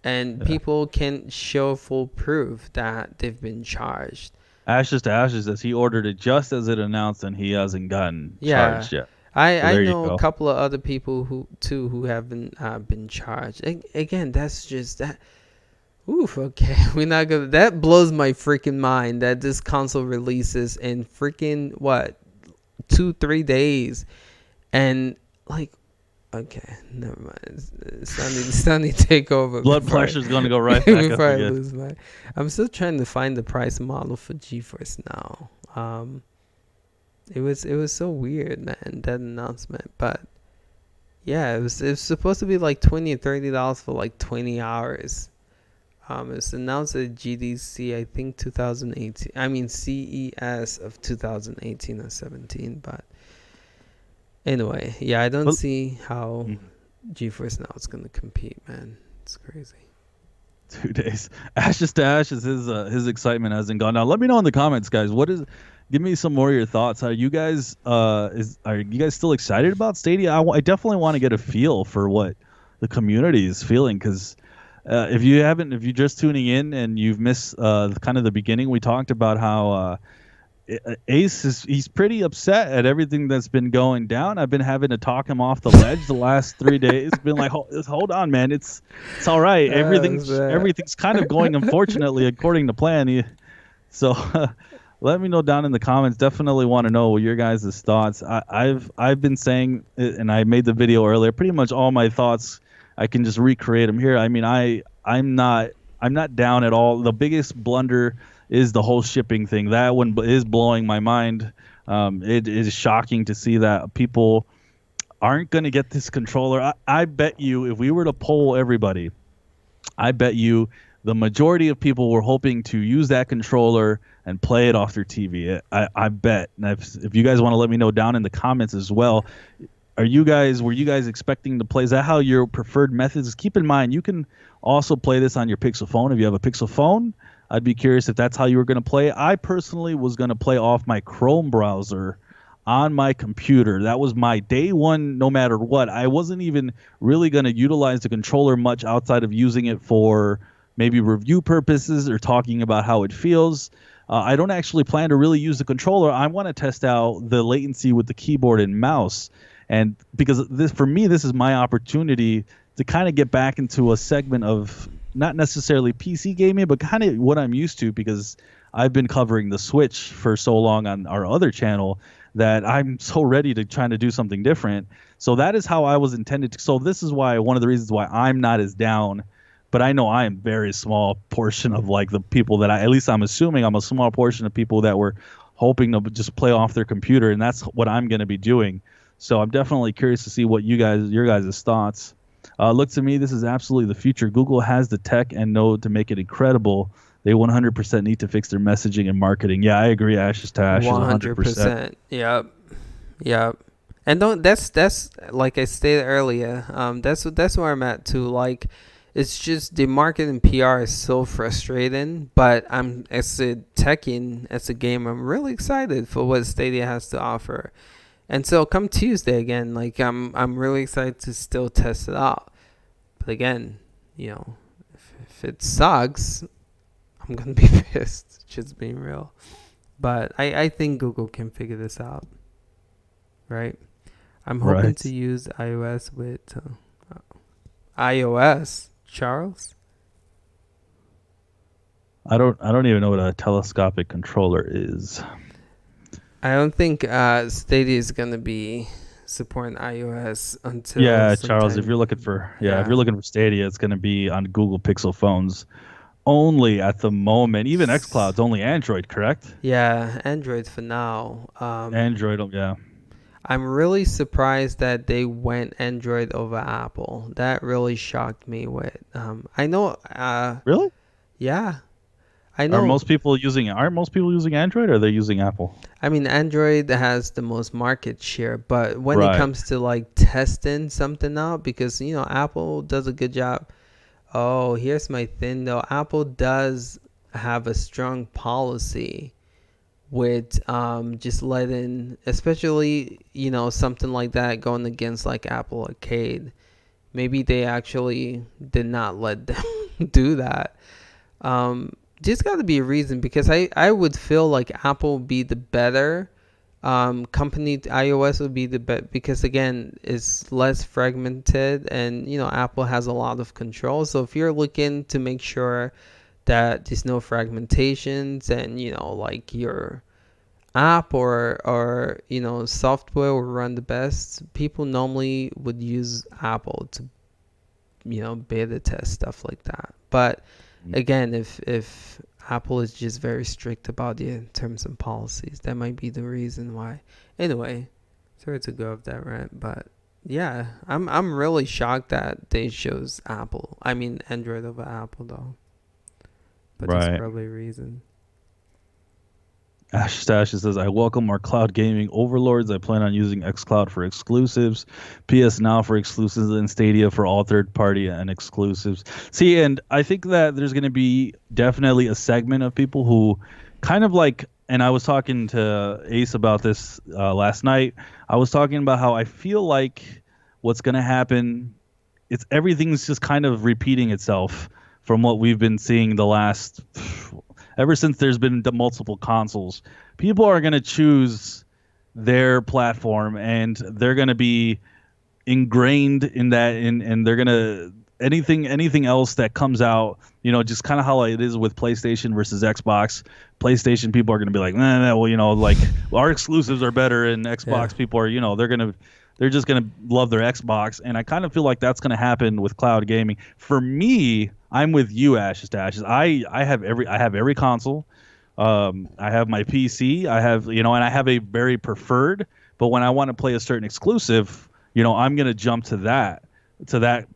and Yeah. people can show full proof that they've been charged. Ashes to Ashes says he ordered it just as it announced and he hasn't gotten Yeah, charged yet. So I there you know a go. couple of other people who haven't been charged. Again, that's just that. Oof, okay. We're not gonna. That blows my freaking mind that this console releases in freaking what, 2-3 days, and like, okay, never mind. It's starting to take over Blood before pressure's going to go right back up before I again. lose my. I'm still trying to find the price model for GeForce Now. It was so weird, man, that announcement, but yeah, it was supposed to be like $20 or $30 for like 20 hours. It's announced at GDC, I think 2018. I mean CES of 2018 or 17. But anyway, yeah, I don't Well, see how mhm. GeForce Now is gonna compete, man. It's crazy. 2 days. Ashes to ashes. His excitement hasn't gone. Now let me know in the comments, guys. Give me some more of your thoughts. Are you guys are you guys still excited about Stadia? I definitely want to get a feel for what the community is feeling, because if you're just tuning in and you've missed kind of the beginning, we talked about how Ace he's pretty upset at everything that's been going down. I've been having to talk him off the ledge the last 3 days. Been like, hold on, man, it's all right. How's that? Everything's kind of going unfortunately according to plan. So let me know down in the comments. Definitely want to know your guys' thoughts. I've been saying it, and I made the video earlier. Pretty much all my thoughts, I can just recreate them here. I mean, I'm not down at all. The biggest blunder is the whole shipping thing. That one is blowing my mind. It is shocking to see that people aren't going to get this controller. I bet you if we were to poll everybody, I bet you the majority of people were hoping to use that controller and play it off their TV. I bet. And if you guys want to let me know down in the comments as well, were you guys expecting to play? Is that how your preferred methods? Keep in mind, you can also play this on your Pixel phone. If you have a Pixel phone, I'd be curious if that's how you were going to play. I personally was going to play off my Chrome browser on my computer. That was my day one, no matter what. I wasn't even really going to utilize the controller much outside of using it for maybe review purposes or talking about how it feels. I don't actually plan to really use the controller. I want to test out the latency with the keyboard and mouse. And because for me, this is my opportunity to kind of get back into a segment of not necessarily PC gaming, but kind of what I'm used to, because I've been covering the Switch for so long on our other channel that I'm so ready to try to do something different. So that is how I was intended to. So this is why one of the reasons why I'm not as down, but I know I am very small portion of like the people that at least I'm assuming I'm a small portion of people that were hoping to just play off their computer, and that's what I'm going to be doing. So I'm definitely curious to see what your guys' thoughts. Look, to me, this is absolutely the future. Google has the tech and know to make it incredible. They 100% need to fix their messaging and marketing. Yeah, I agree. Ashes to ashes, 100%. 100%. Yep. Yep. And don't that's like I stated earlier. That's where I'm at too. Like, it's just the marketing PR is so frustrating. But I'm as a techie, as a gamer, I'm really excited for what Stadia has to offer. And so come Tuesday again, like I'm really excited to still test it out. But again, if it sucks, I'm gonna be pissed. Just being real. But I think Google can figure this out, right? I'm hoping Right. to use iOS with iOS. Charles? I don't even know what a telescopic controller is. I don't think Stadia is gonna be supporting iOS until Yeah, Charles, if sometime. you're looking for if Yeah. you're looking for Stadia, it's going to be on Google Pixel phones only at the moment. Even XCloud's only Android, correct? Yeah, Android for now. Android, yeah. I'm really surprised that they went Android over Apple. That really shocked me. I know. Really? Yeah, I Are know. most people using aren't most people using Android, or are they using Apple? I mean, Android has the most market share, but when it Right. comes to like testing something out, because Apple does a good job. Oh, here's my thing though. Apple does have a strong policy with just letting, especially something like that going against like Apple Arcade. Maybe they actually did not let them do that. Just got to be a reason, because I would feel like Apple would be the better company iOS would be the best because again it's less fragmented, and Apple has a lot of control. So if you're looking to make sure that there's no fragmentations, and like your app or software will run the best, people normally would use Apple to beta test stuff like that. But again, if Apple is just very strict about the terms and policies, that might be the reason why. Anyway, sorry to go off that rant, but yeah, I'm really shocked that they chose Android over Apple though. But there's Right. probably a reason. Ash Stash says, I welcome our cloud gaming overlords. I plan on using XCloud for exclusives, PS Now for exclusives, and Stadia for all third party and exclusives. See, and I think that there's going to be definitely a segment of people who kind of like, and I was talking to Ace about this last night. I was talking about how I feel like what's going to happen, it's everything's just kind of repeating itself from what we've been seeing the last ever since there's been the multiple consoles. People are going to choose their platform, and they're going to be ingrained in that, and they're going to anything else that comes out, just kind of how it is with PlayStation versus Xbox. PlayStation people are going to be like, nah, well, like our exclusives are better, and Yeah. Xbox people are, they're just going to love their Xbox. And I kind of feel like that's going to happen with cloud gaming. For me, I'm with you, Ashes to Ashes. I have every console. I have my PC. I have, and I have a very preferred. But when I want to play a certain exclusive, I'm going to jump to that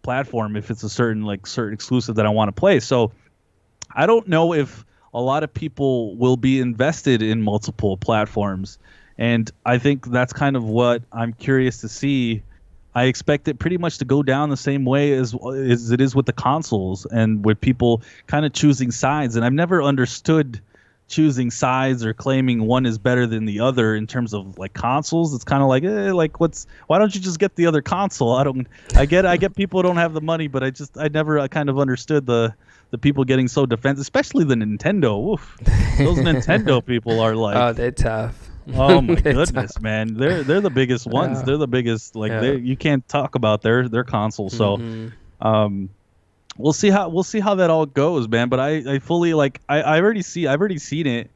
platform if it's a certain exclusive that I want to play. So I don't know if a lot of people will be invested in multiple platforms. And I think that's kind of what I'm curious to see. I expect it pretty much to go down the same way as it is with the consoles, and with people kind of choosing sides. And I've never understood choosing sides or claiming one is better than the other in terms of like consoles. It's kind of like, why don't you just get the other console? I get people don't have the money, but I kind of understood the people getting so defensive, especially the Nintendo. Oof. Those Nintendo people are Oh, like, they're tough. oh my They're goodness, tough. man. They're the biggest ones. Yeah. They're the biggest, Yeah. you can't talk about their console. So Mm-hmm. um we'll see how that all goes, man. But I fully I've already seen it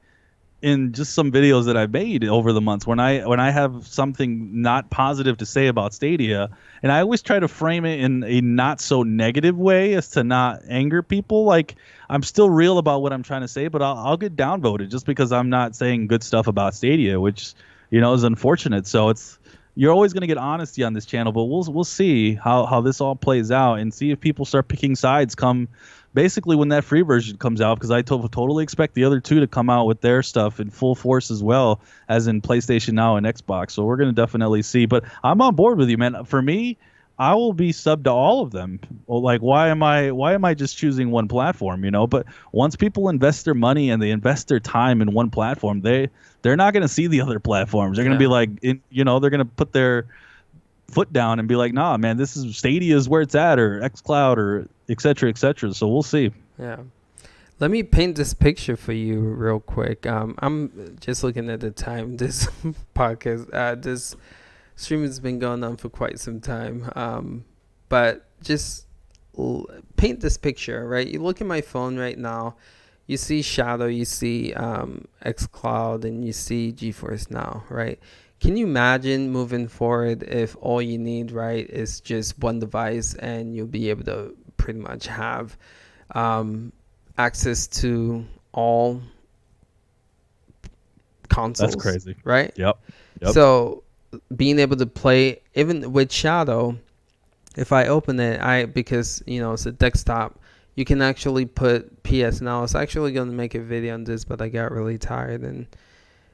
in just some videos that I've made over the months when I have something not positive to say about Stadia, and I always try to frame it in a not so negative way as to not anger people. Like, I'm still real about what I'm trying to say, but I'll get downvoted just because I'm not saying good stuff about Stadia, which is unfortunate. So you're always going to get honesty on this channel, but we'll see how this all plays out, and see if people start picking sides come basically when that free version comes out, because I totally expect the other two to come out with their stuff in full force as well, as in PlayStation Now and Xbox. So we're going to definitely see. But I'm on board with you, man. For me, I will be sub to all of them. Well, like, why am I just choosing one platform, But once people invest their money and they invest their time in one platform, they're not going to see the other platforms. They're going to be Yeah. like, they're going to put their foot down and be like, nah, man, this is Stadia is where it's at, or XCloud, or et cetera, et cetera. So we'll see. Yeah. Let me paint this picture for you real quick. I'm just looking at the time. This this stream has been going on for quite some time. But just paint this picture, right? You look at my phone right now. You see Shadow, you see XCloud, and you see GeForce Now, right? Can you imagine moving forward if all you need, right, is just one device, and you'll be able to pretty much have um, access to all That's consoles, crazy. right? Yep. Yep. So being able to play even with Shadow, if I open it, because it's a desktop, you can actually put PS Now. I was actually going to make a video on this, but I got really tired. And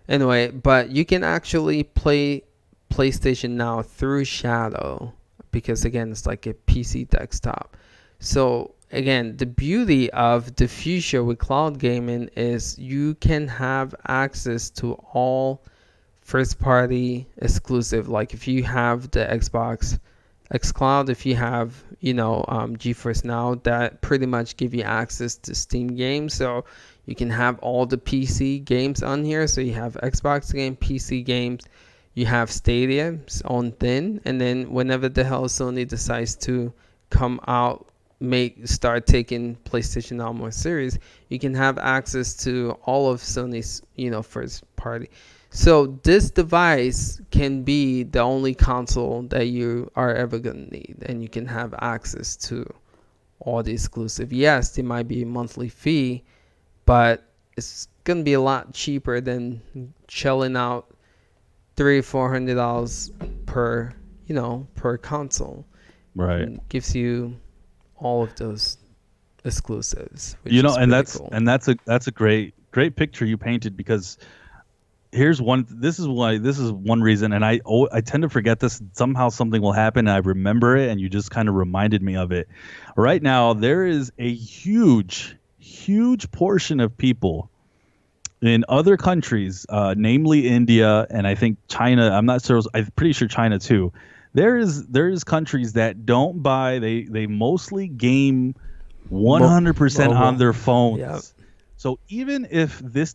anyway, but you can actually play PlayStation Now through Shadow, because again, it's like a PC desktop. So again, the beauty of the future with cloud gaming is you can have access to all first party exclusive. Like if you have the Xbox XCloud, if you have GeForce Now, that pretty much give you access to Steam games. So You can have all the PC games on here. So you have Xbox game, PC games. You have Stadia's own thing, and then whenever the hell Sony decides to come out, start taking PlayStation Now more serious, you can have access to all of Sony's, first party. So this device can be the only console that you are ever gonna need, and you can have access to all the exclusive. Yes, there might be a monthly fee, but it's gonna be a lot cheaper than shelling out $300-400 per per console. Right. And gives you all of those exclusives, which is And pretty cool. that's a great picture you painted, because this is one reason, and I tend to forget this. Somehow something will happen and I remember it, and you just kind of reminded me of it. Right now there is a huge portion of people in other countries, namely India, and I think China. I'm not sure. I'm pretty sure China too. There is countries that don't buy. They mostly game 100% on their phones. Yep. So even if these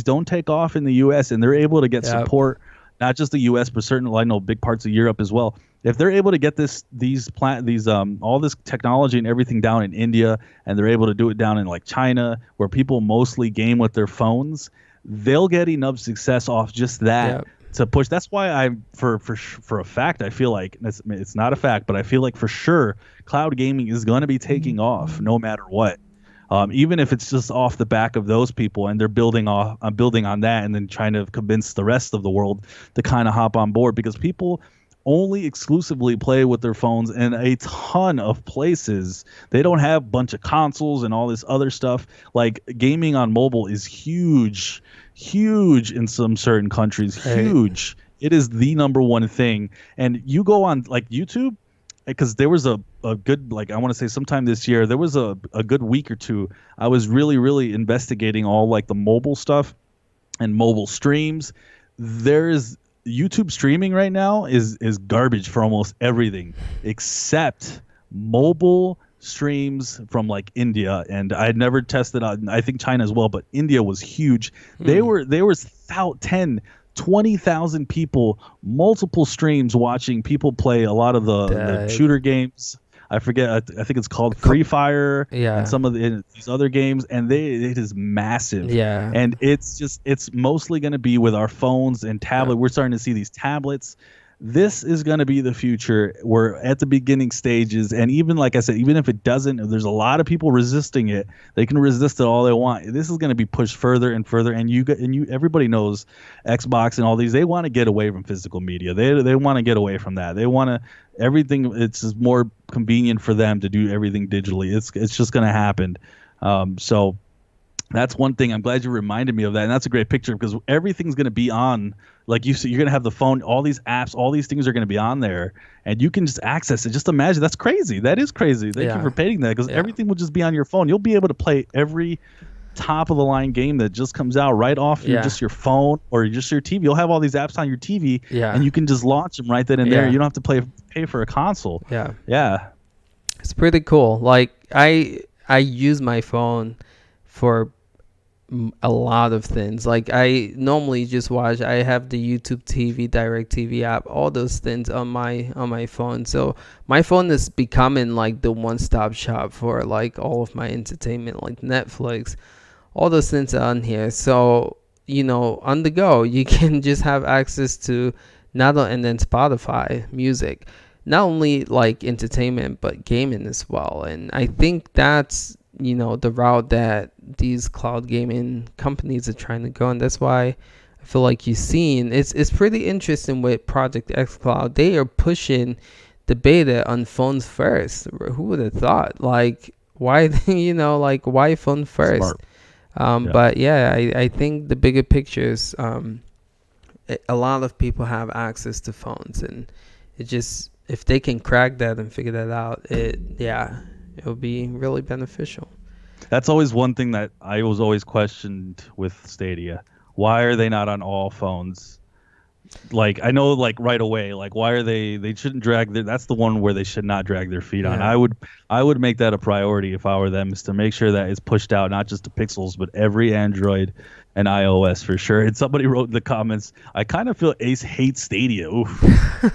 don't take off in the U.S. and they're able to get support, not just the U.S. but certainly I know big parts of Europe as well. If they're able to get all this technology and everything down in India, and they're able to do it down in like China, where people mostly game with their phones, they'll get enough success off just that to push. That's why for a fact, I feel like it's not a fact, but I feel like for sure cloud gaming is going to be taking off no matter what. Even if it's just off the back of those people, and they're building on that, and then trying to convince the rest of the world to kind of hop on board, because people only exclusively play with their phones in a ton of places. They don't have a bunch of consoles and all this other stuff. Like gaming on mobile is huge in some certain countries. Huge. It is the number one thing. And you go on like YouTube, because there was a good, like, I want to say sometime this year, there was a good week or two, I was really investigating all like the mobile stuff and mobile streams. There's YouTube streaming right now is garbage for almost everything except mobile streams from like India, and I had never tested out. I think China as well, but India was huge. There was 20,000 people, multiple streams watching people play a lot of the shooter games. I forget. I think it's called Free Fire. Yeah. And some of these other games, and it is massive. Yeah. And it's mostly going to be with our phones and tablet. We're starting to see these tablets. This is going to be the future. We're at the beginning stages, and even like I said, even if it doesn't, if there's a lot of people resisting it, they can resist it all they want. This is going to be pushed further and further, and everybody knows Xbox and all these. They want to get away from physical media. They want to get away from that. They want to everything. It's just more convenient for them to do everything digitally. It's just going to happen. So that's one thing. I'm glad you reminded me of that, and that's a great picture, because everything's going to be on. Like you said, you're going to have the phone, all these apps, all these things are going to be on there, and you can just access it. Just imagine. That's crazy. That is crazy. Thank you for painting that, because everything will just be on your phone. You'll be able to play every top of the line game that just comes out right off just your phone or just your TV. You'll have all these apps on your TV, and you can just launch them right then and there. You don't have to pay for a console. Yeah. It's pretty cool. Like I use my phone for a lot of things. Like I normally just watch. I have the YouTube TV, Direct TV app, all those things on my phone. So my phone is becoming like the one-stop shop for like all of my entertainment, like Netflix, all those things are on here. So on the go, you can just have access to and then Spotify music, not only like entertainment but gaming as well. And I think that's the route that these cloud gaming companies are trying to go, and that's why I feel like you've seen it's pretty interesting with Project XCloud. They are pushing the beta on phones first. Who would have thought? Like why like why phone first? But I think the bigger pictures, a lot of people have access to phones, and it just, if they can crack that and figure that out, it'll be really beneficial. That's always one thing that I was always questioned with Stadia. Why are they not on all phones? like I know like right away, like why are they shouldn't drag their, that's the one where they should not drag their feet on. Yeah. I would make that a priority if I were them, is to make sure that it's pushed out not just to Pixels but every Android and iOS for sure. And somebody wrote in the comments, I kind of feel Ace hates Stadia. Oof.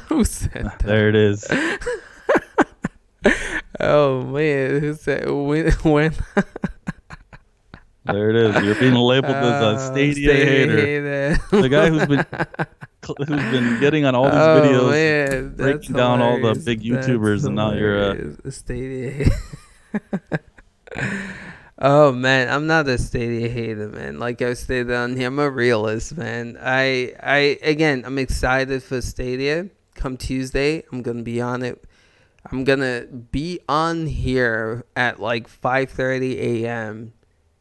Who said that? There it is. Oh man, who said when? There it is. You're being labeled as a Stadia hater. The guy who's been getting on all these videos, man, that's breaking down all the hilarious. big That's YouTubers, and now you're hilarious. A Stadia hater. Oh man, I'm not a Stadia hater, man. Like I stated on here, I'm a realist, man. I'm excited for Stadia. Come Tuesday, I'm gonna be on it. I'm gonna be on here at like 5:30 a.m.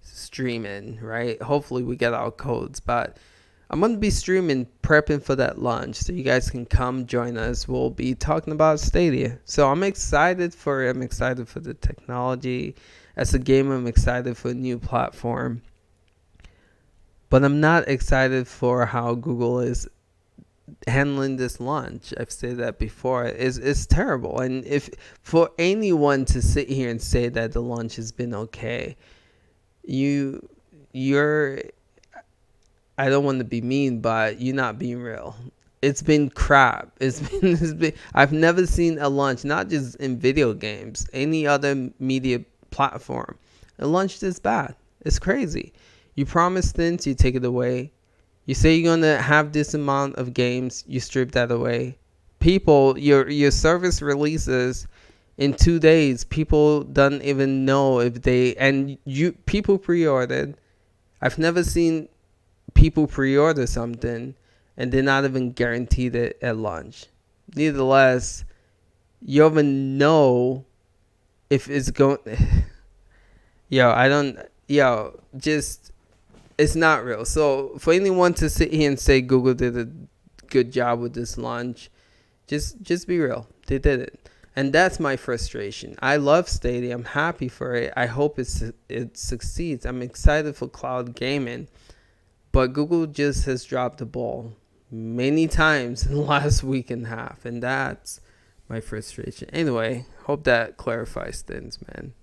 streaming, right? Hopefully we get our codes, but I'm gonna be streaming, prepping for that launch, so you guys can come join us. We'll be talking about Stadia, so I'm excited for it. I'm excited for the technology. As a gamer, I'm excited for a new platform, but I'm not excited for how Google is handling this launch. I've said that before. It's terrible, and if for anyone to sit here and say that the launch has been okay, you're I don't want to be mean, but you're not being real. It's been crap. It's been I've never seen a launch, not just in video games, any other media platform, a launch this bad. It's crazy. You promise things, you take it away. You say you're gonna have this amount of games, you strip that away. People, your service releases in 2 days. People don't even know if they, and you people pre-ordered. I've never seen people pre-order something and they're not even guaranteed it at launch. Nevertheless, you even know if it's going. Just it's not real. So for anyone to sit here and say Google did a good job with this launch, just be real. They did it. And that's my frustration. I love Stadia. I'm happy for it. I hope it succeeds. I'm excited for cloud gaming. But Google just has dropped the ball many times in the last week and a half. And that's my frustration. Anyway, hope that clarifies things, man.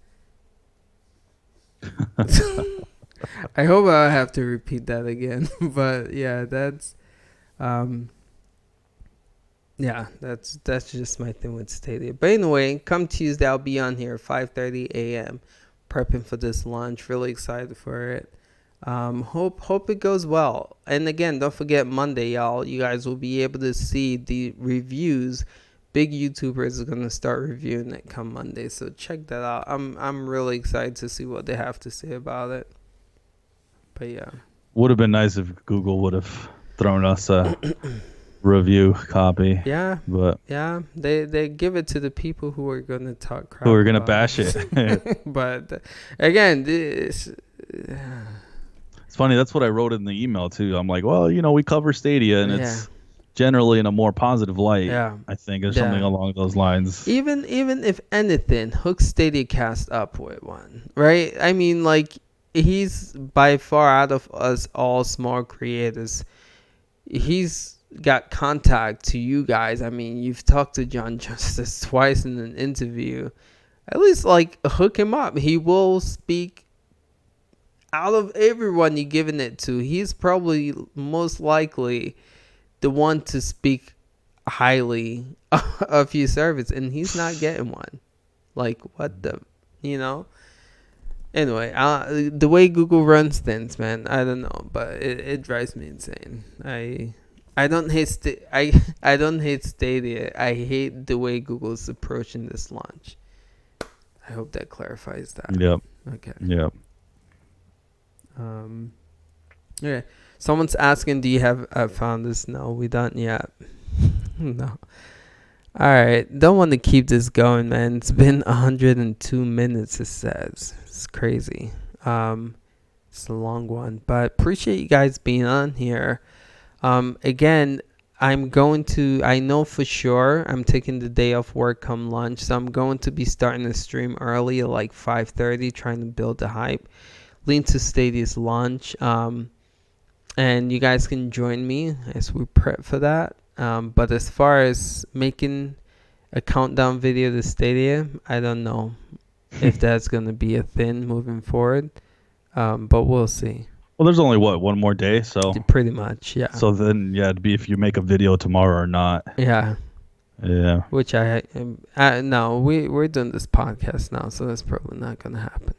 I hope I have to repeat that again. But yeah, that's that's just my thing with Stadia. But anyway, come Tuesday, I'll be on here 5:30 a.m. prepping for this launch. Really excited for it. Hope it goes well. And again, don't forget Monday, y'all. You guys will be able to see the reviews. Big YouTubers are gonna start reviewing it come Monday, so check that out. I'm really excited to see what they have to say about it. But yeah, would have been nice if Google would have thrown us a review copy. Yeah, but yeah, they give it to the people who are gonna talk crap. Who are gonna bash it? But again, this. It's funny. That's what I wrote in the email too. I'm like, well, we cover Stadia, and it's generally in a more positive light. Yeah, I think, or something along those lines. Even if anything, hook Stadia cast up with one, right? I mean, like, he's by far out of us all small creators. He's got contact to you guys. I mean, you've talked to John Justice twice in an interview. At least, like, hook him up. He will speak. Out of everyone you're giving it to, he's probably most likely the one to speak highly of your service, and he's not getting one. Like, what the, Anyway, the way Google runs things, man, I don't know, but it drives me insane. I don't hate I don't hate Stadia. I hate the way Google's approaching this launch. I hope that clarifies that. Yep. Okay. Yep. Okay. Someone's asking, do you have found this? No, we don't yet. No. All right. Don't want to keep this going, man. It's been 102 minutes, it says. It's crazy. It's a long one, but appreciate you guys being on here. Again, I know for sure I'm taking the day off work come lunch, so I'm going to be starting the stream early at like 5:30, trying to build the hype. Lean to Stadia's launch. and you guys can join me as we prep for that. But as far as making a countdown video to Stadia, I don't know if that's gonna be a thing moving forward. But we'll see. Well, there's only one more day, so Pretty much, yeah. so then yeah, it'd be if you make a video tomorrow or not. Yeah. Yeah. Which no, we're doing this podcast now, so that's probably not gonna happen.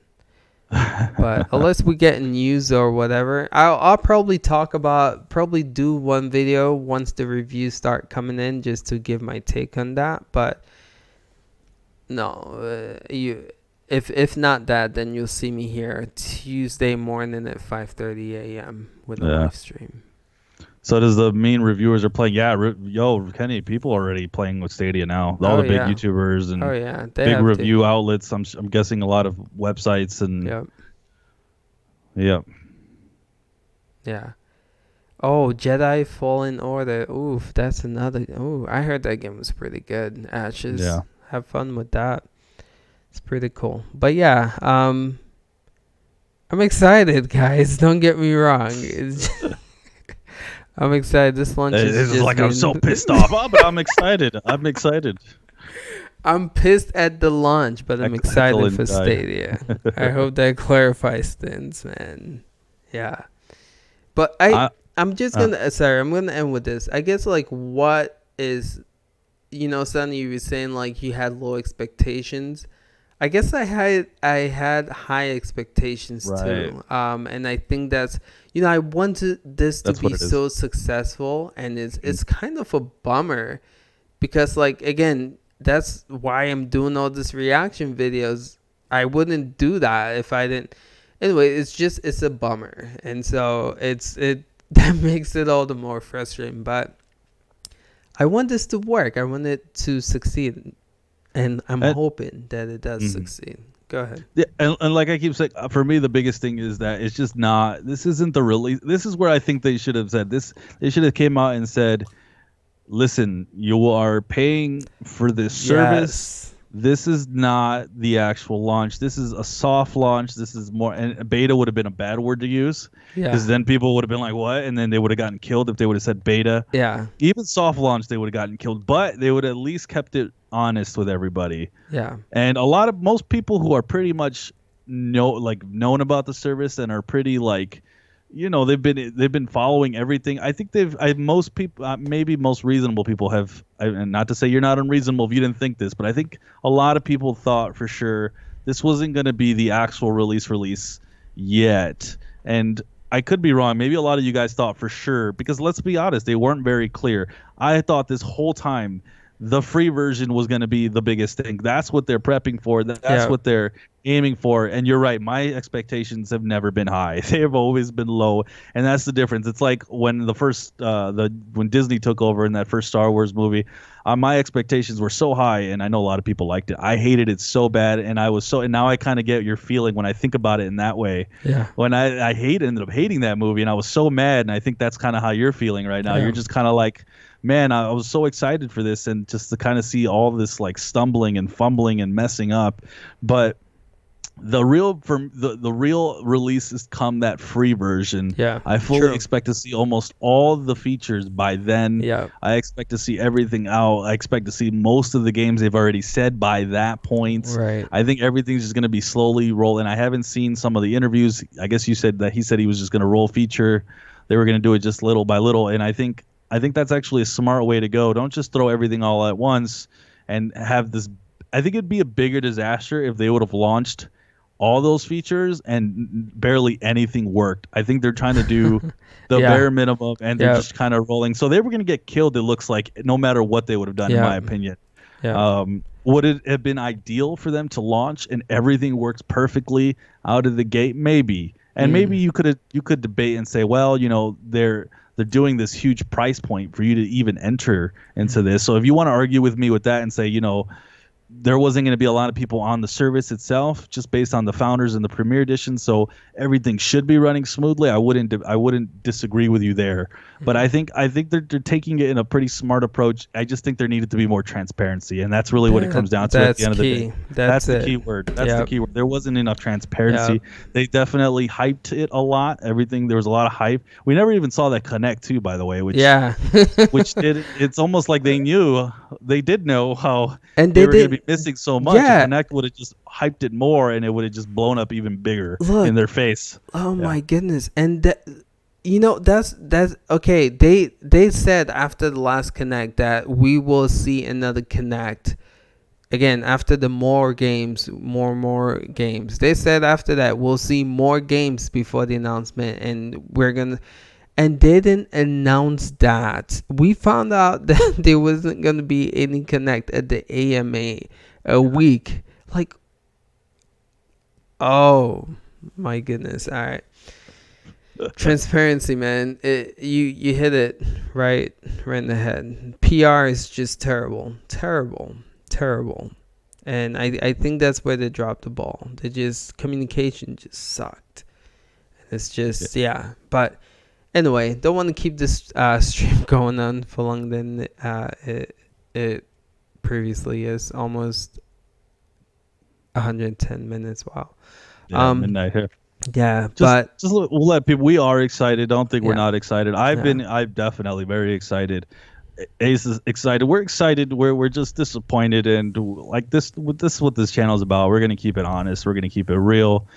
But unless we get news or whatever, I'll probably do one video once the reviews start coming in, just to give my take on that. But no, if not that, then you'll see me here Tuesday morning at 5:30 a.m. with a live stream. So does the mean reviewers are playing? Yeah, Kenny, people are already playing with Stadia now. All the big YouTubers and big review outlets. I'm guessing a lot of websites and. Yep. Yeah. Oh, Jedi Fallen Order. Oof, that's another. Oh, I heard that game was pretty good. Ashes. Yeah. Have fun with that. It's pretty cool. But yeah, I'm excited, guys. Don't get me wrong. I'm excited. This launch is just like I'm so pissed off. Oh, but I'm excited. I'm excited. I'm pissed at the launch, but I'm excited for Stadia. I hope that clarifies things, man. Yeah. But I'm just gonna sorry, I'm gonna end with this. I guess like what is, Sonny, you were saying like you had low expectations. I guess I had high expectations too. And I think that's, I wanted this to be so successful, and it's kind of a bummer because, like, again, that's why I'm doing all these reaction videos. I wouldn't do that if I didn't. Anyway, it's a bummer, and so that makes it all the more frustrating. But I want this to work. I want it to succeed. And I'm hoping that it does succeed. Go ahead. Yeah, and like I keep saying, for me, the biggest thing is that it's just not. This isn't the release. This is where I think they should have said this. They should have came out and said, "Listen, you are paying for this service. Yes. This is not the actual launch. This is a soft launch. This is more." And beta would have been a bad word to use, because then people would have been like, "What?" And then they would have gotten killed if they would have said beta. Yeah. Even soft launch, they would have gotten killed. But they would have at least kept it honest with everybody. Yeah. And most people who are pretty much known about the service and are pretty like, they've been following everything. I think most people, maybe most reasonable people have, and not to say you're not unreasonable if you didn't think this, but I think a lot of people thought for sure this wasn't going to be the actual release yet. And I could be wrong. Maybe a lot of you guys thought for sure, because let's be honest, they weren't very clear. I thought this whole time the free version was going to be the biggest thing. That's what they're prepping for. That's what they're aiming for. And you're right. My expectations have never been high. They have always been low. And that's the difference. It's like when when Disney took over in that first Star Wars movie, my expectations were so high, and I know a lot of people liked it. I hated it so bad, and now I kind of get your feeling when I think about it in that way. Yeah. When I ended up hating that movie, and I was so mad, and I think that's kind of how you're feeling right now. Yeah. You're just kind of like, man, I was so excited for this, and just to kind of see all this like stumbling and fumbling and messing up. But the real release is come that free version. Yeah, I fully expect to see almost all the features by then. Yeah, I expect to see everything out. I expect to see most of the games they've already said by that point. Right. I think everything's just going to be slowly rolling. I haven't seen some of the interviews. I guess you said that he said he was just going to roll feature. They were going to do it just little by little, and I think that's actually a smart way to go. Don't just throw everything all at once and have this. I think it'd be a bigger disaster if they would have launched all those features and barely anything worked. I think they're trying to do the bare minimum, and they're just kind of rolling. So they were going to get killed, it looks like, no matter what they would have done, in my opinion. Yeah. Would it have been ideal for them to launch and everything works perfectly out of the gate? Maybe. And maybe you could debate and say, well, they're doing this huge price point for you to even enter into this. So if you want to argue with me with that and say, there wasn't going to be a lot of people on the service itself, just based on the founders and the Premier Edition. So everything should be running smoothly. I wouldn't disagree with you there, but Mhm. I think they're taking it in a pretty smart approach. I just think there needed to be more transparency, and that's really what it comes down to at the That's end of the day. key. That's That's the it. key word. That's the Yep. key word. There wasn't enough Yep. transparency. They definitely hyped it a lot. Everything, there was a lot of hype. We never even saw that Connect too, by the way, Yeah. which did, it's almost like they did know how And they they were going to be did. missing so much, and Yeah. Connect would have just hyped it more, and it would have just blown up even bigger in Look. their face. Oh Yeah. my goodness. And that, that's okay. They said after the last Connect that we will see another Connect again after the more games. They said after that we'll see more games before the announcement, and we're gonna. And they didn't announce that. We found out that there wasn't gonna be any Connect at the AMA a week. Like, oh my goodness! All right. Transparency, man. You hit it right in the head. PR is just terrible, and I think that's where they dropped the ball. They just communication just sucked. It's just yeah. But anyway, don't want to keep this stream going on for longer than it previously is. Almost 110 minutes. Wow. Yeah, midnight here. Yeah, Just but we'll let people. We are excited. Don't think we're yeah, not excited. yeah, I'm definitely very excited. Ace is excited. We're excited. We're just disappointed, and like this what this channel is about. We're gonna keep it honest. We're gonna keep it real.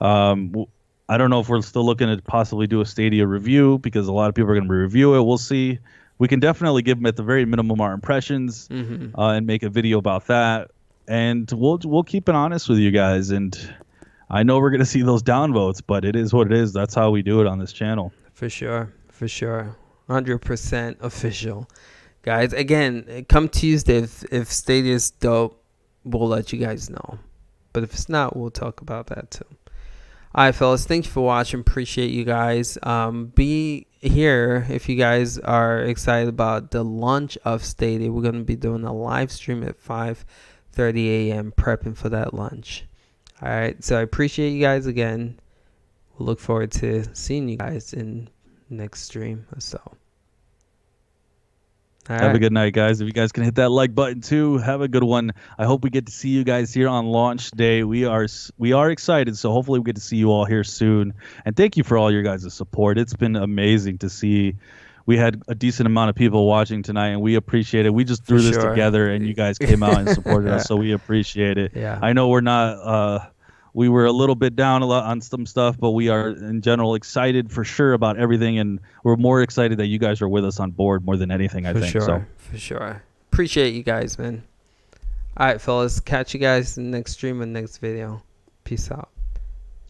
I don't know if we're still looking to possibly do a Stadia review, because a lot of people are gonna review it. We'll see. We can definitely give them at the very minimum our impressions, and make a video about that. And we'll keep it honest with you guys. And I know we're gonna see those downvotes, but it is what it is. That's how we do it on this channel. for sure, 100% official, guys. Again, come Tuesday, if Stadia's dope, we'll let you guys know. But if it's not, we'll talk about that too. All right, fellas. Thank you for watching. Appreciate you guys. Be here if you guys are excited about the launch of Stadia. We're gonna be doing a live stream at 5:30 a.m. prepping for that launch. All right. So I appreciate you guys again. We'll look forward to seeing you guys in next stream or so. All Have a right. good night, guys. If you guys can hit that like button too, have a good one. I hope we get to see you guys here on launch day. We are excited, so hopefully we get to see you all here soon. And thank you for all your guys' support. It's been amazing to see. We had a decent amount of people watching tonight, and we appreciate it. We just threw this together, and you guys came out and supported us, so we appreciate it. Yeah. I know we're not. We were a little bit down a lot on some stuff, but we are in general excited for sure about everything, and we're more excited that you guys are with us on board more than anything. I think so. For sure. Appreciate you guys, man. All right, fellas. Catch you guys in the next stream and next video. Peace out.